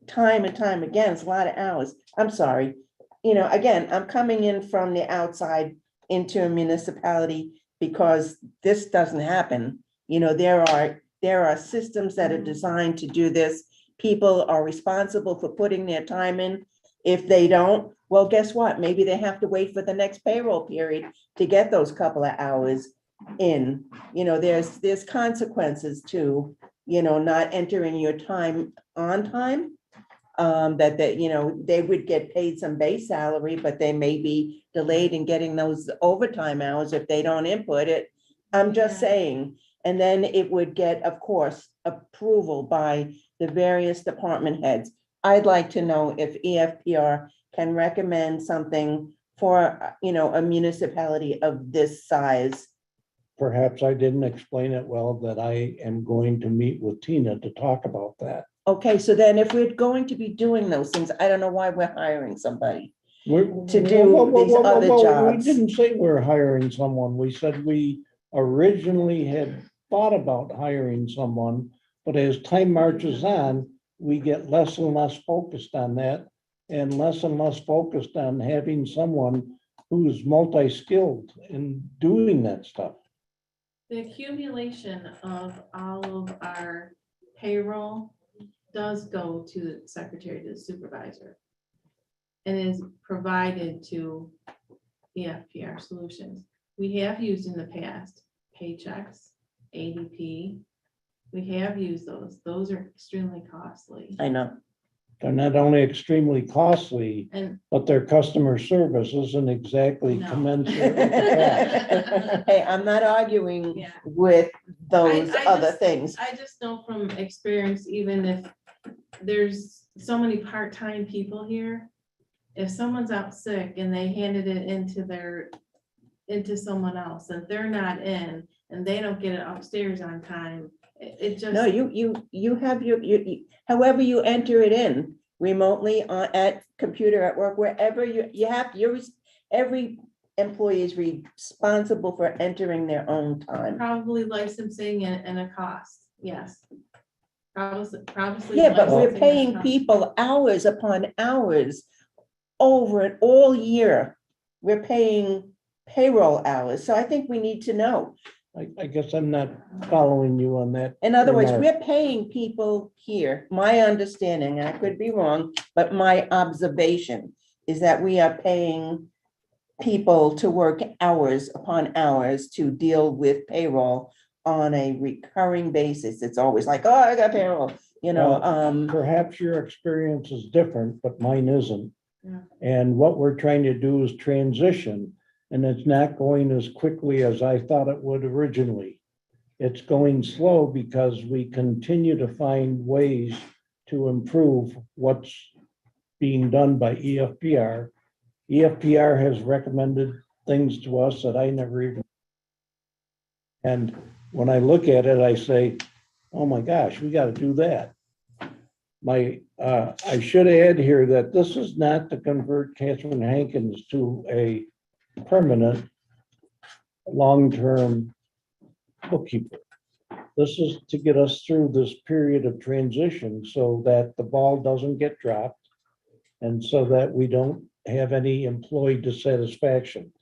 Time and time again, it's a lot of hours. I'm sorry. You know, again, I'm coming in from the outside into a municipality because this doesn't happen. You know, there are systems that are designed to do this. People are responsible for putting their time in. If they don't, well, guess what? Maybe they have to wait for the next payroll period to get those couple of hours in. You know, there's consequences to, you know, not entering your time on time. that, you know, they would get paid some base salary, but they may be delayed in getting those overtime hours if they don't input it. I'm just Yeah. saying, and then it would get, of course, approval by the various department heads. I'd like to know if EFPR can recommend something for, you know, a municipality of this size. Perhaps I didn't explain it well, that I am going to meet with Tina to talk about that. Okay, so then if we're going to be doing those things, I don't know why we're hiring somebody. To do these other We jobs. didn't say we're hiring someone. We said we originally had thought about hiring someone, but as time marches on, we get less and less focused on that and less focused on having someone who's multi-skilled in doing that stuff. The accumulation of all of our payroll does go to the secretary, to the supervisor. And is provided to EFPR Solutions. We have used in the past Paychex, ADP. We have used those. Those are extremely costly. I know. They're not only extremely costly, And but their customer service isn't exactly No. commensurate with the cost. Hey, I'm not arguing Yeah. with those I other just- things. I just know from experience, even if there's so many part-time people here, if someone's out sick and they handed it into someone else, and they're not in, and they don't get it upstairs on time, it just. No, you have your, however you enter it in remotely at computer at work, wherever every employee is responsible for entering their own time. Probably licensing and a cost, yes. Probably. Yeah, but we're licensing and a paying cost. people hours upon hours over it all year. We're paying payroll hours, so I think we need to know. I guess I'm not following you on that. In other words, remark. we're paying people here, my understanding, and I could be wrong, but my observation is that we are paying people to work hours upon hours to deal with payroll on a recurring basis. It's always like, oh, I got payroll, you know, Perhaps your experience is different, but mine isn't. Yeah. And what we're trying to do is transition, and it's not going as quickly as I thought it would originally. It's going slow because we continue to find ways to improve what's being done by EFPR. EFPR has recommended things to us that I never even. And when I look at it, I say, oh my gosh, we got to do that. I should add here that this is not to convert Catherine Hankins to a permanent, long-term bookkeeper. This is to get us through this period of transition so that the ball doesn't get dropped and so that we don't have any employee dissatisfaction.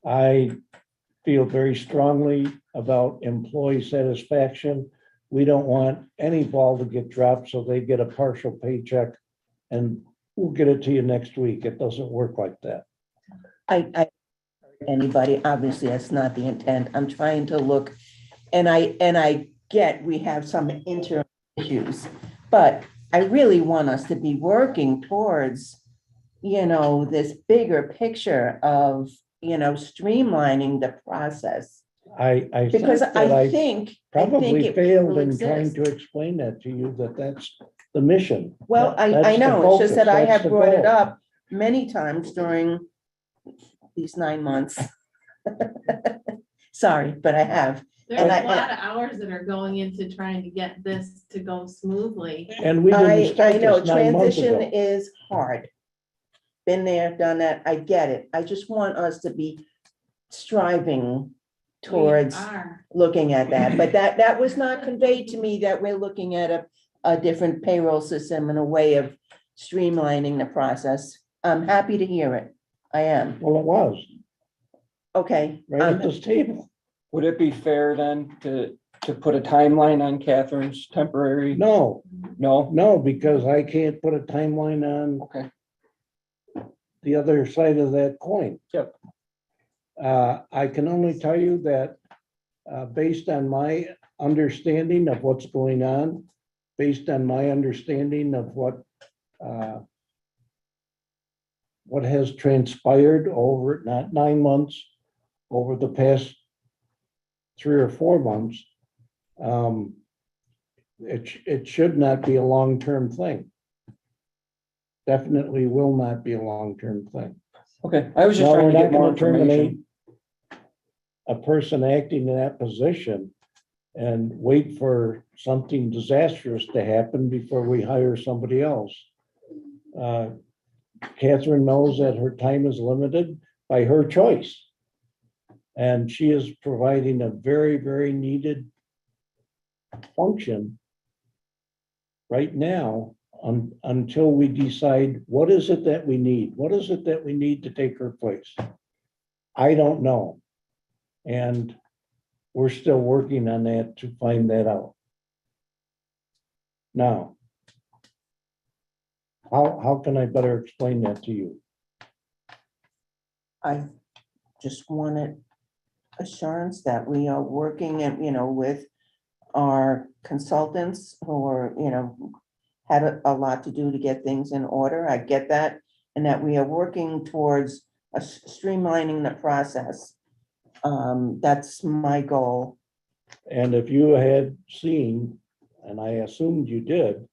I feel very strongly about employee satisfaction. We don't want any ball to get dropped so they get a partial paycheck and we'll get it to you next week. It doesn't work like that. I anybody, obviously, that's not the intent. I'm trying to look, and I get we have some interim issues, but I really want us to be working towards, you know, this bigger picture of, you know, streamlining the process. I think Because that I think probably it failed will in trying exist. to explain that to you, that that's the mission. Well, I That's the know, it's just that I focus, that's have the brought it goal. up many times during these 9 months. Sorry, but I have. There's And a I- lot of hours that are going into trying to get this to go smoothly. And we didn't I start know, this 9 months transition ago. is hard. Been there, done that, I get it. I just want us to be striving We towards are. looking at that, but that was not conveyed to me that we're looking at a different payroll system and a way of streamlining the process. I'm happy to hear it. I am. Well, it was, Okay. right at this table. Would it be fair then to put a timeline on Catherine's temporary? No, No? because I can't put a timeline on Okay. the other side of that coin. Yep. I can only tell you that, based on my understanding of what's going on, based on my understanding of what what has transpired over, not 9 months, over the past 3 or 4 months, it should not be a long-term thing. Definitely will not be a long-term thing. Okay, I was just No, trying we're to not get more gonna terminate information. a person acting in that position and wait for something disastrous to happen before we hire somebody else. Catherine knows that her time is limited by her choice. And she is providing a very, very needed function right now until we decide what is it that we need? What is it that we need to take her place? I don't know. And we're still working on that to find that out. Now, how can I better explain that to you? I just wanted assurance that we are working and, with our consultants who are, had a lot to do to get things in order. I get that. And that we are working towards streamlining the process. That's my goal. And if you had seen, and I assumed you did,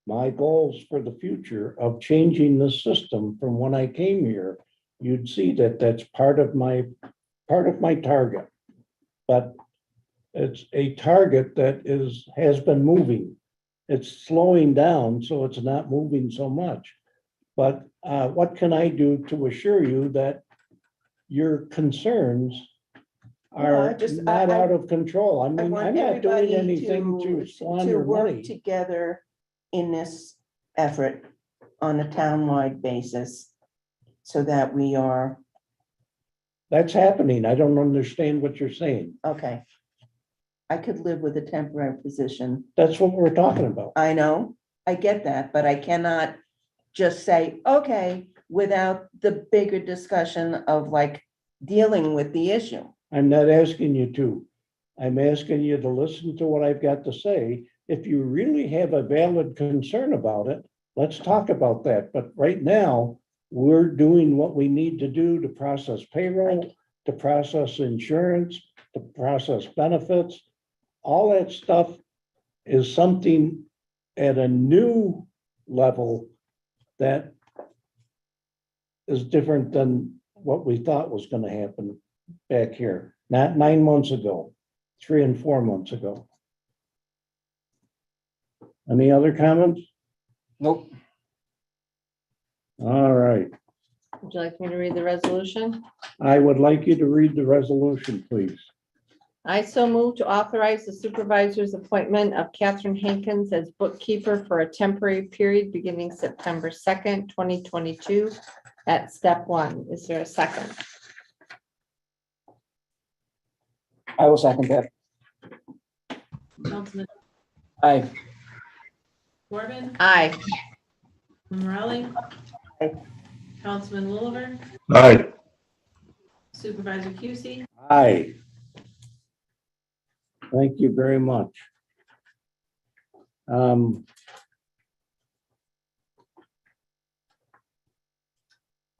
my goals for the future of changing the system from when I came here, you'd see that that's part of my target. But it's a target that has been moving. It's slowing down, so it's not moving so much. But what can I do to assure you that your concerns are not out of control? I I mean, want I'm not doing everybody anything to to squander work money. together in this effort on a townwide basis so that we are, That's happening. I don't understand what you're saying. okay. I could live with a temporary position. That's what we're talking about. I know, I get that, but I cannot just say, okay, without the bigger discussion of like dealing with the issue. I'm not asking you to. I'm asking you to listen to what I've got to say. If you really have a valid concern about it, let's talk about that. But right now, we're doing what we need to do to process payroll, to process insurance, to process benefits. All that stuff is something at a new level that is different than what we thought was going to happen back here, not 9 months ago, 3 and 4 months ago. Any other comments? Nope. All right. Would you like me to read the resolution? I would like you to read the resolution, please. I so move to authorize the supervisor's appointment of Catherine Hankins as bookkeeper for a temporary period beginning September 2nd, 2022 at step 1. Is there a second? I will second that. Councilman Aye. Corbin, Aye. Morelli. Aye. Councilman Lulliver, Aye. Supervisor Cusey, Aye. Thank you very much.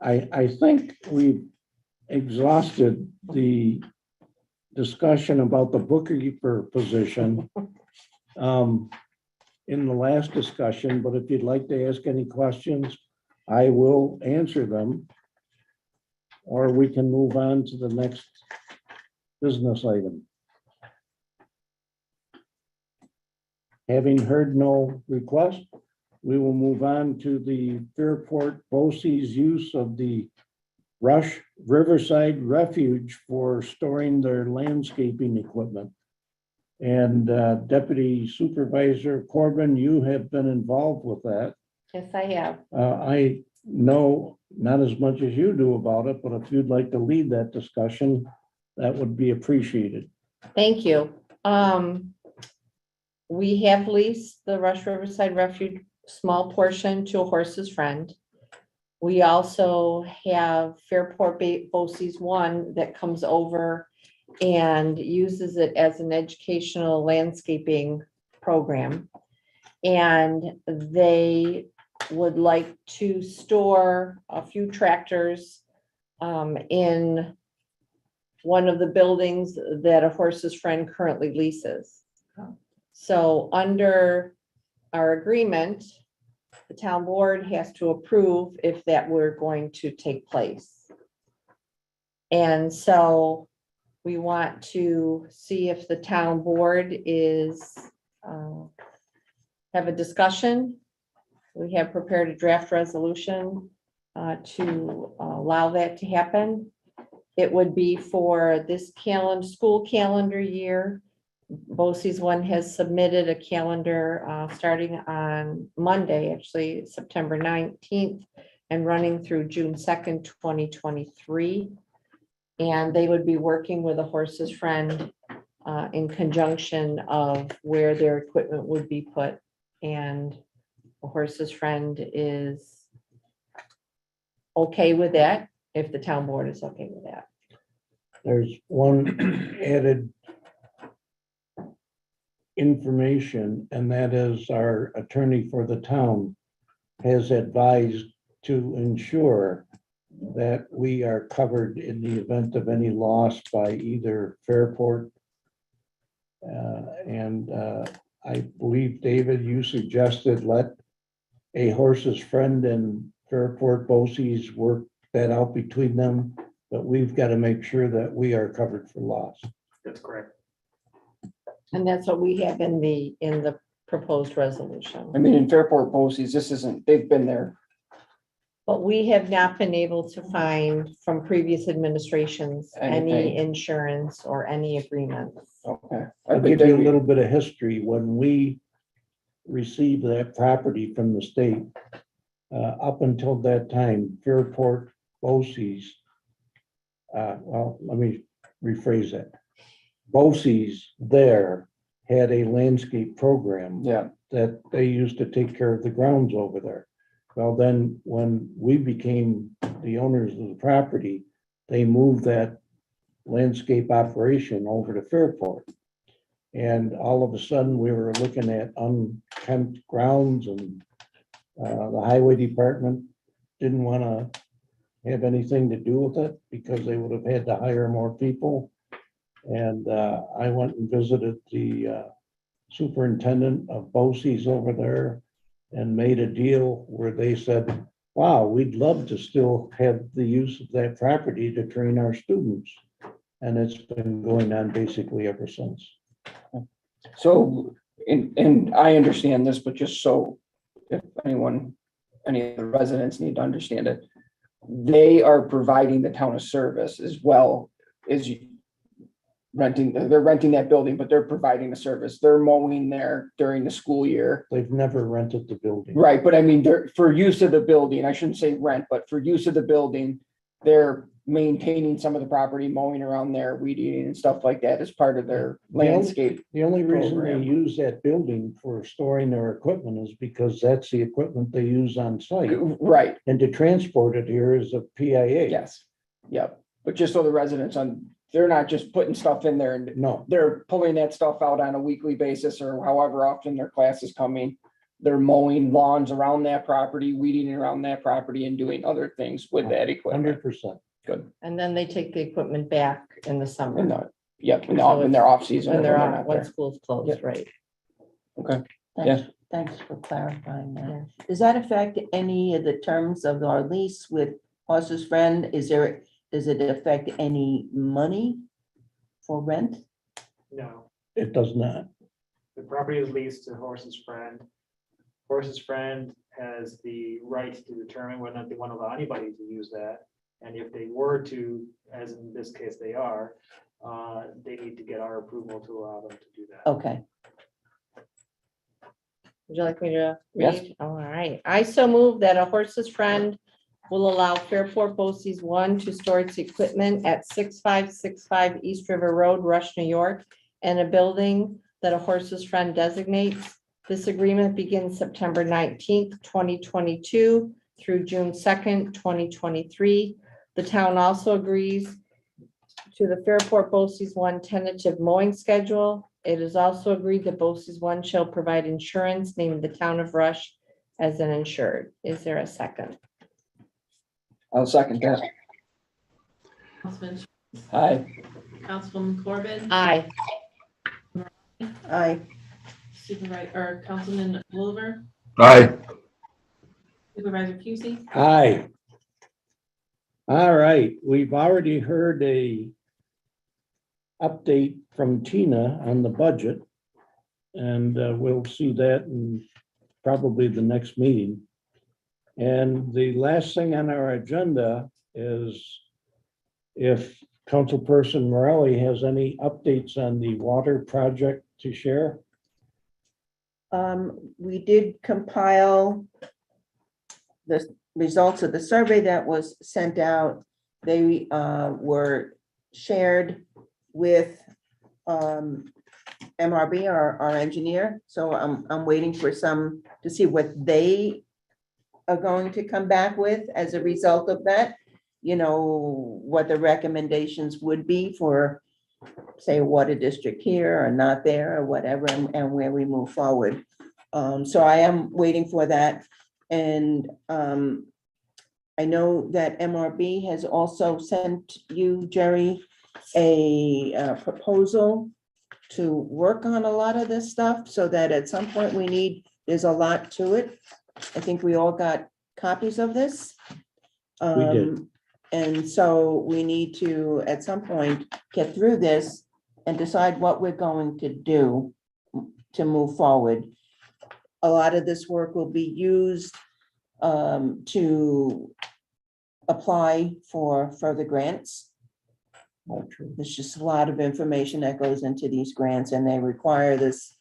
I think we've exhausted the discussion about the bookkeeper position in the last discussion, but if you'd like to ask any questions, I will answer them. Or we can move on to the next business item. Having heard no request, we will move on to the Fairport BOCES use of the Rush Riverside Refuge for storing their landscaping equipment. And Deputy Supervisor Corbin, you have been involved with that. Yes, I have. I know not as much as you do about it, but if you'd like to lead that discussion, that would be appreciated. Thank you. We have leased the Rush Riverside Refuge small portion to a Horse's Friend. We also have Fairport BOCES 1 that comes over and uses it as an educational landscaping program. And they would like to store a few tractors in one of the buildings that a Horse's Friend currently leases. So under our agreement, the town board has to approve if that were going to take place. And so we want to see if the town board is, have a discussion. We have prepared a draft resolution to allow that to happen. It would be for this school calendar year. BOCES one has submitted a calendar starting on Monday, actually, September 19th, and running through June 2nd, 2023. And they would be working with a Horse's Friend in conjunction of where their equipment would be put. And a Horse's Friend is okay with that, if the town board is okay with that. There's one added information, and that is our attorney for the town has advised to ensure that we are covered in the event of any loss by either Fairport. I believe, David, you suggested let a Horse's Friend and Fairport BOCES work that out between them, but we've got to make sure that we are covered for loss. That's correct. And that's what we have in the proposed resolution. I mean, in Fairport BOCES, this isn't, they've been there. But we have not been able to find from previous administrations any Anything. insurance or any agreements. Okay. I'll give you a little bit of history. When we received that property from the state, up until that time, Fairport BOCES, well, let me rephrase that. BOCES there had a landscape program Yeah, that they used to take care of the grounds over there. Well, then, when we became the owners of the property, they moved that landscape operation over to Fairport. And all of a sudden, we were looking at unkempt grounds, and the highway department didn't want to have anything to do with it because they would have had to hire more people. And I went and visited the superintendent of BOCES over there and made a deal where they said, wow, we'd love to still have the use of that property to train our students. And it's been going on basically ever since. so, and I understand this, but just so if any of the residents need to understand it, they are providing the town a service as well as they're renting that building, but they're providing a service. They're mowing there during the school year. They've never rented the building. Right, but I mean, they're, for use of the building, I shouldn't say rent, but for use of the building, they're maintaining some of the property, mowing around there, weed eating and stuff like that as part of their landscape. The only reason they program. use that building for storing their equipment is because that's the equipment they use on site. Right, And to transport it here is a PIA. yes, yep. But just so the residents they're not just putting stuff in there and No, they're pulling that stuff out on a weekly basis or however often their class is coming. They're mowing lawns around that property, weeding around that property and doing other things with that equipment. 100%. Good. And then they take the equipment back in the In summer. the, yep, in their off season. When they're when on, not when there. school's closed, Yep. right? Okay, Thanks for clarifying that. Yeah. Does that affect any of the terms of our lease with Horse's Friend? Does it affect any money for rent? No, It does not. the property is leased to Horse's Friend. Horse's Friend has the right to determine whether or not they want to allow anybody to use that. And if they were to, as in this case they are, they need to get our approval to allow them to do that. Okay. Would you like me to Yes. read? All right. I so move that a Horse's Friend will allow Fairport BOCES one to store its equipment at 6565 East River Road, Rush, New York, and a building that a Horse's Friend designates. This agreement begins September 19th, 2022 through June 2nd, 2023. The town also agrees to the Fairport BOCES one tentative mowing schedule. It is also agreed that BOCES one shall provide insurance naming the town of Rush as an insured. Is there a second? I'll second that. Councilman, Aye. Councilwoman Corbin, Aye. Aye. Supervisor, or Councilman Wilbur, Aye. Supervisor Pusey. Aye. All right, we've already heard a update from Tina on the budget. And we'll see that in probably the next meeting. And the last thing on our agenda is if Councilperson Morelli has any updates on the water project to share. We did compile the results of the survey that was sent out. They were shared with MRB, our engineer. So I'm waiting for some to see what they are going to come back with as a result of that. You know, what the recommendations would be for, say, a water district here or not there or whatever, and where we move forward. So I am waiting for that. And I know that MRB has also sent you, Jerry, a proposal to work on a lot of this stuff, so that at some point there's a lot to it. I think we all got copies of this. We did. And so we need to, at some point, get through this and decide what we're going to do to move forward. A lot of this work will be used to apply for further grants. There's just a lot of information that goes into these grants, and they require this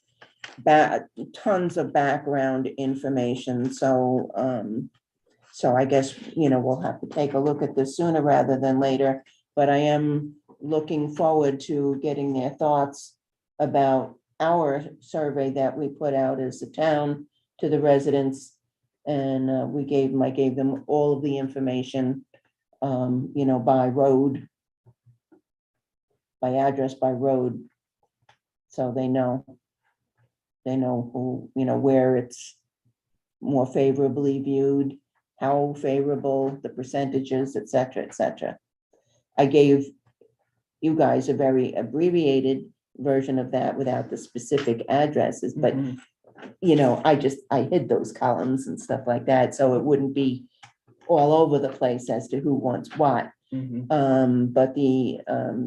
tons of background information. So so I guess, we'll have to take a look at this sooner rather than later, but I am looking forward to getting their thoughts about our survey that we put out as a town to the residents. And I gave them all of the information, by road, by address, by road. So they know who, where it's more favorably viewed, how favorable, the percentages, et cetera, et cetera. I gave you guys a very abbreviated version of that without the specific addresses, but I hid those columns and stuff like that, so it wouldn't be all over the place as to who wants what. But the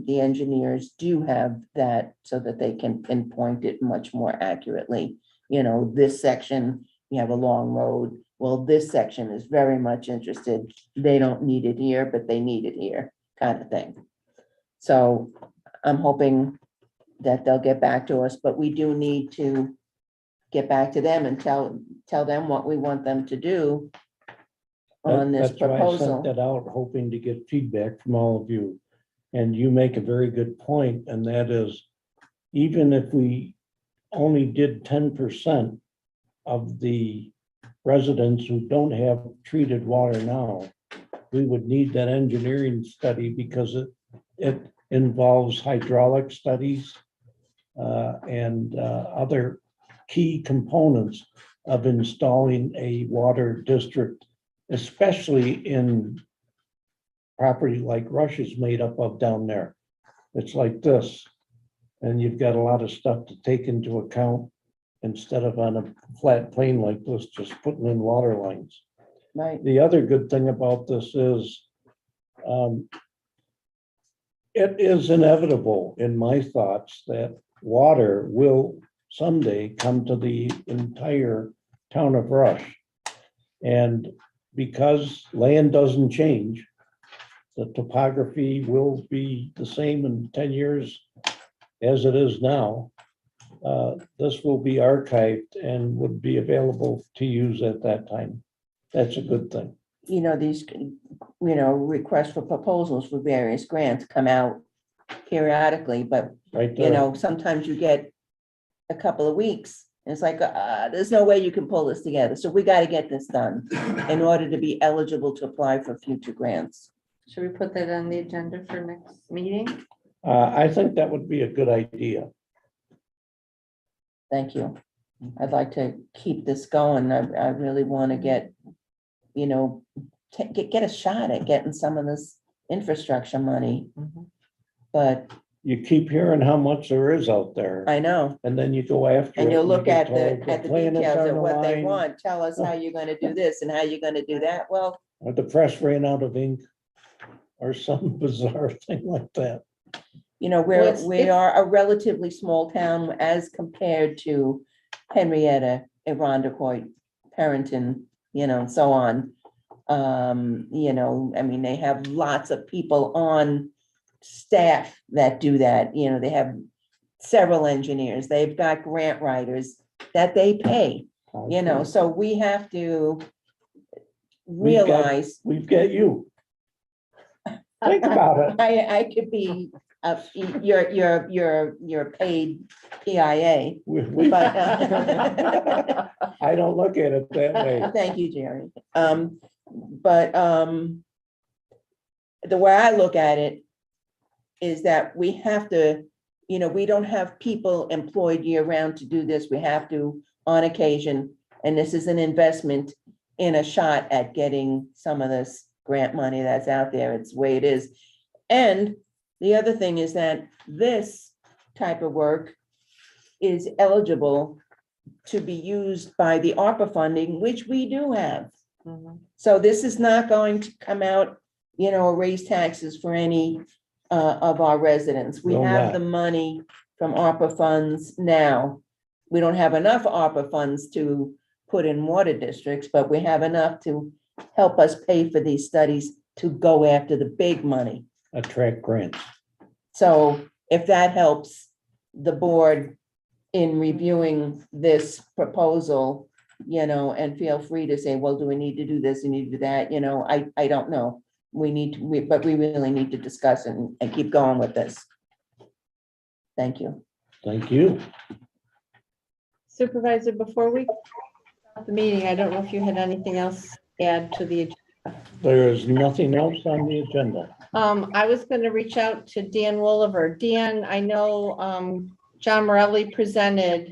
engineers do have that so that they can pinpoint it much more accurately. This section, you have a long road. Well, this section is very much interested. They don't need it here, but they need it here, kind of thing. So I'm hoping that they'll get back to us, but we do need to get back to them and tell them what we want them to do on this That's why I proposal. sent that out, hoping to get feedback from all of you. And you make a very good point, and that is, even if we only did 10% of the residents who don't have treated water now, we would need that engineering study because it involves hydraulic studies and other key components of installing a water district, especially in property like Rush is made up of down there. It's like this, and you've got a lot of stuff to take into account instead of on a flat plane like this, just putting in water lines. Right. The other good thing about this is it is inevitable in my thoughts that water will someday come to the entire town of Rush. And because land doesn't change, the topography will be the same in 10 years as it is now. This will be archived and would be available to use at that time. That's a good thing. These, requests for proposals for various grants come out periodically, but, Right there. sometimes you get a couple of weeks. And it's like, there's no way you can pull this together. So we got to get this done in order to be eligible to apply for future grants. Should we put that on the agenda for next meeting? I think that would be a good idea. Thank you. I'd like to keep this going. I really want to get, you know, get a shot at getting some of this infrastructure money. But You keep hearing how much there is out there, I know, and then you go after. and it you'll look get at the, told at the planets details aren't of what they aligned, want. Tell us how you're gonna do this and how you're gonna do that. Well, Or the press ran out of ink, or some bizarre thing like that. you know, Well, it's- we are a relatively small town as compared to Henrietta, Arundecoit, Perrington, you know, and so on. You know, I mean, they have lots of people on staff that do that, you know, they have several engineers, they've got grant writers that they pay, you know, so we have to We've got- realize. We've got you. Think about it. I could be, your paid PIA. We- But, I don't look at it that way. thank you, Jerry. But, the way I look at it is that we have to, you know, we don't have people employed year round to do this. We have to on occasion, and this is an investment in a shot at getting some of this grant money that's out there. It's the way it is. And the other thing is that this type of work is eligible to be used by the ARPA funding, which we do have. So this is not going to come out, you know, or raise taxes for any of our residents. We Will have not. the money from ARPA funds now. We don't have enough ARPA funds to put in water districts, but we have enough to help us pay for these studies to go after the big money. Attract grants. So if that helps the board in reviewing this proposal, you know, and feel free to say, well, do we need to do this? You need to do that, you know, I don't know. We need to, but we really need to discuss and keep going with this. Thank you. Thank you. Supervisor, before we start the meeting, I don't know if you had anything else to add to the agenda. There is nothing else on the agenda. I was gonna reach out to Dan Wolliver. Dan, I know, John Morelli presented,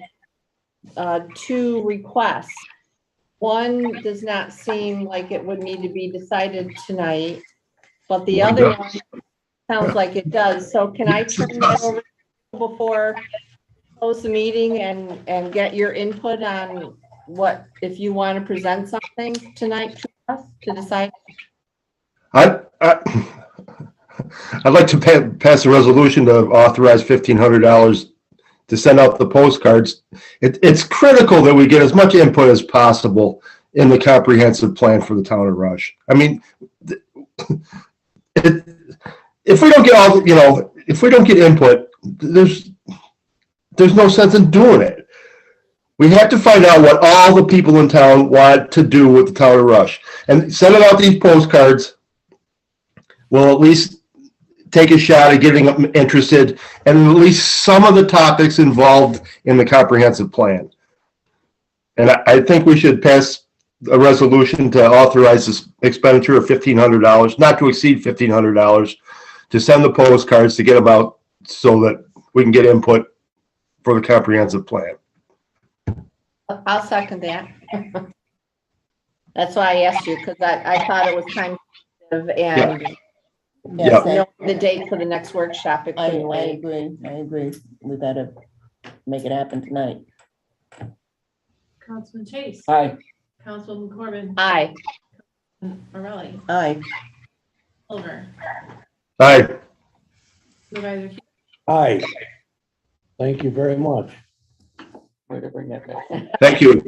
two requests. One does not seem like it would need to be decided tonight, but the One other does. one sounds like it does. So can I turn that over before close the meeting and get your input on what, if you want to present something tonight to us to decide? I'd like to pass a resolution to authorize $1,500 to send out the postcards. It's critical that we get as much input as possible in the comprehensive plan for the town of Rush. I mean, if we don't get all, you know, if we don't get input, there's no sense in doing it. We have to find out what all the people in town want to do with the town of Rush, and sending out these postcards will at least take a shot at getting them interested and at least some of the topics involved in the comprehensive plan. And I think we should pass a resolution to authorize this expenditure of $1,500, not to exceed $1,500, to send the postcards to get them out so that we can get input for the comprehensive plan. I'll second that. That's why I asked you, because I thought it was time sensitive and Yes, know the date for the next workshop. It I couldn't wait. agree. We better make it happen tonight. Councilman Chase. Hi, Councilman Corbin. Aye. Morelli. Aye. Silver. Aye. Supervisor Hughes. Aye. Thank you very much. way to bring that back. Thank you.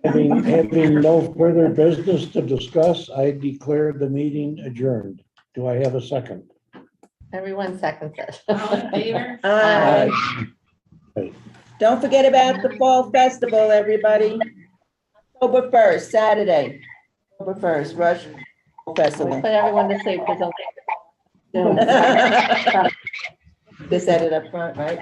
Having no further business to discuss, I declare the meeting adjourned. Do I have a second? Everyone seconds it. All in favor? Aye. Aye. Don't forget about the fall festival, everybody. October 1st, Saturday. October 1st, Rush We Festival. put everyone to sleep because They said it up front, right?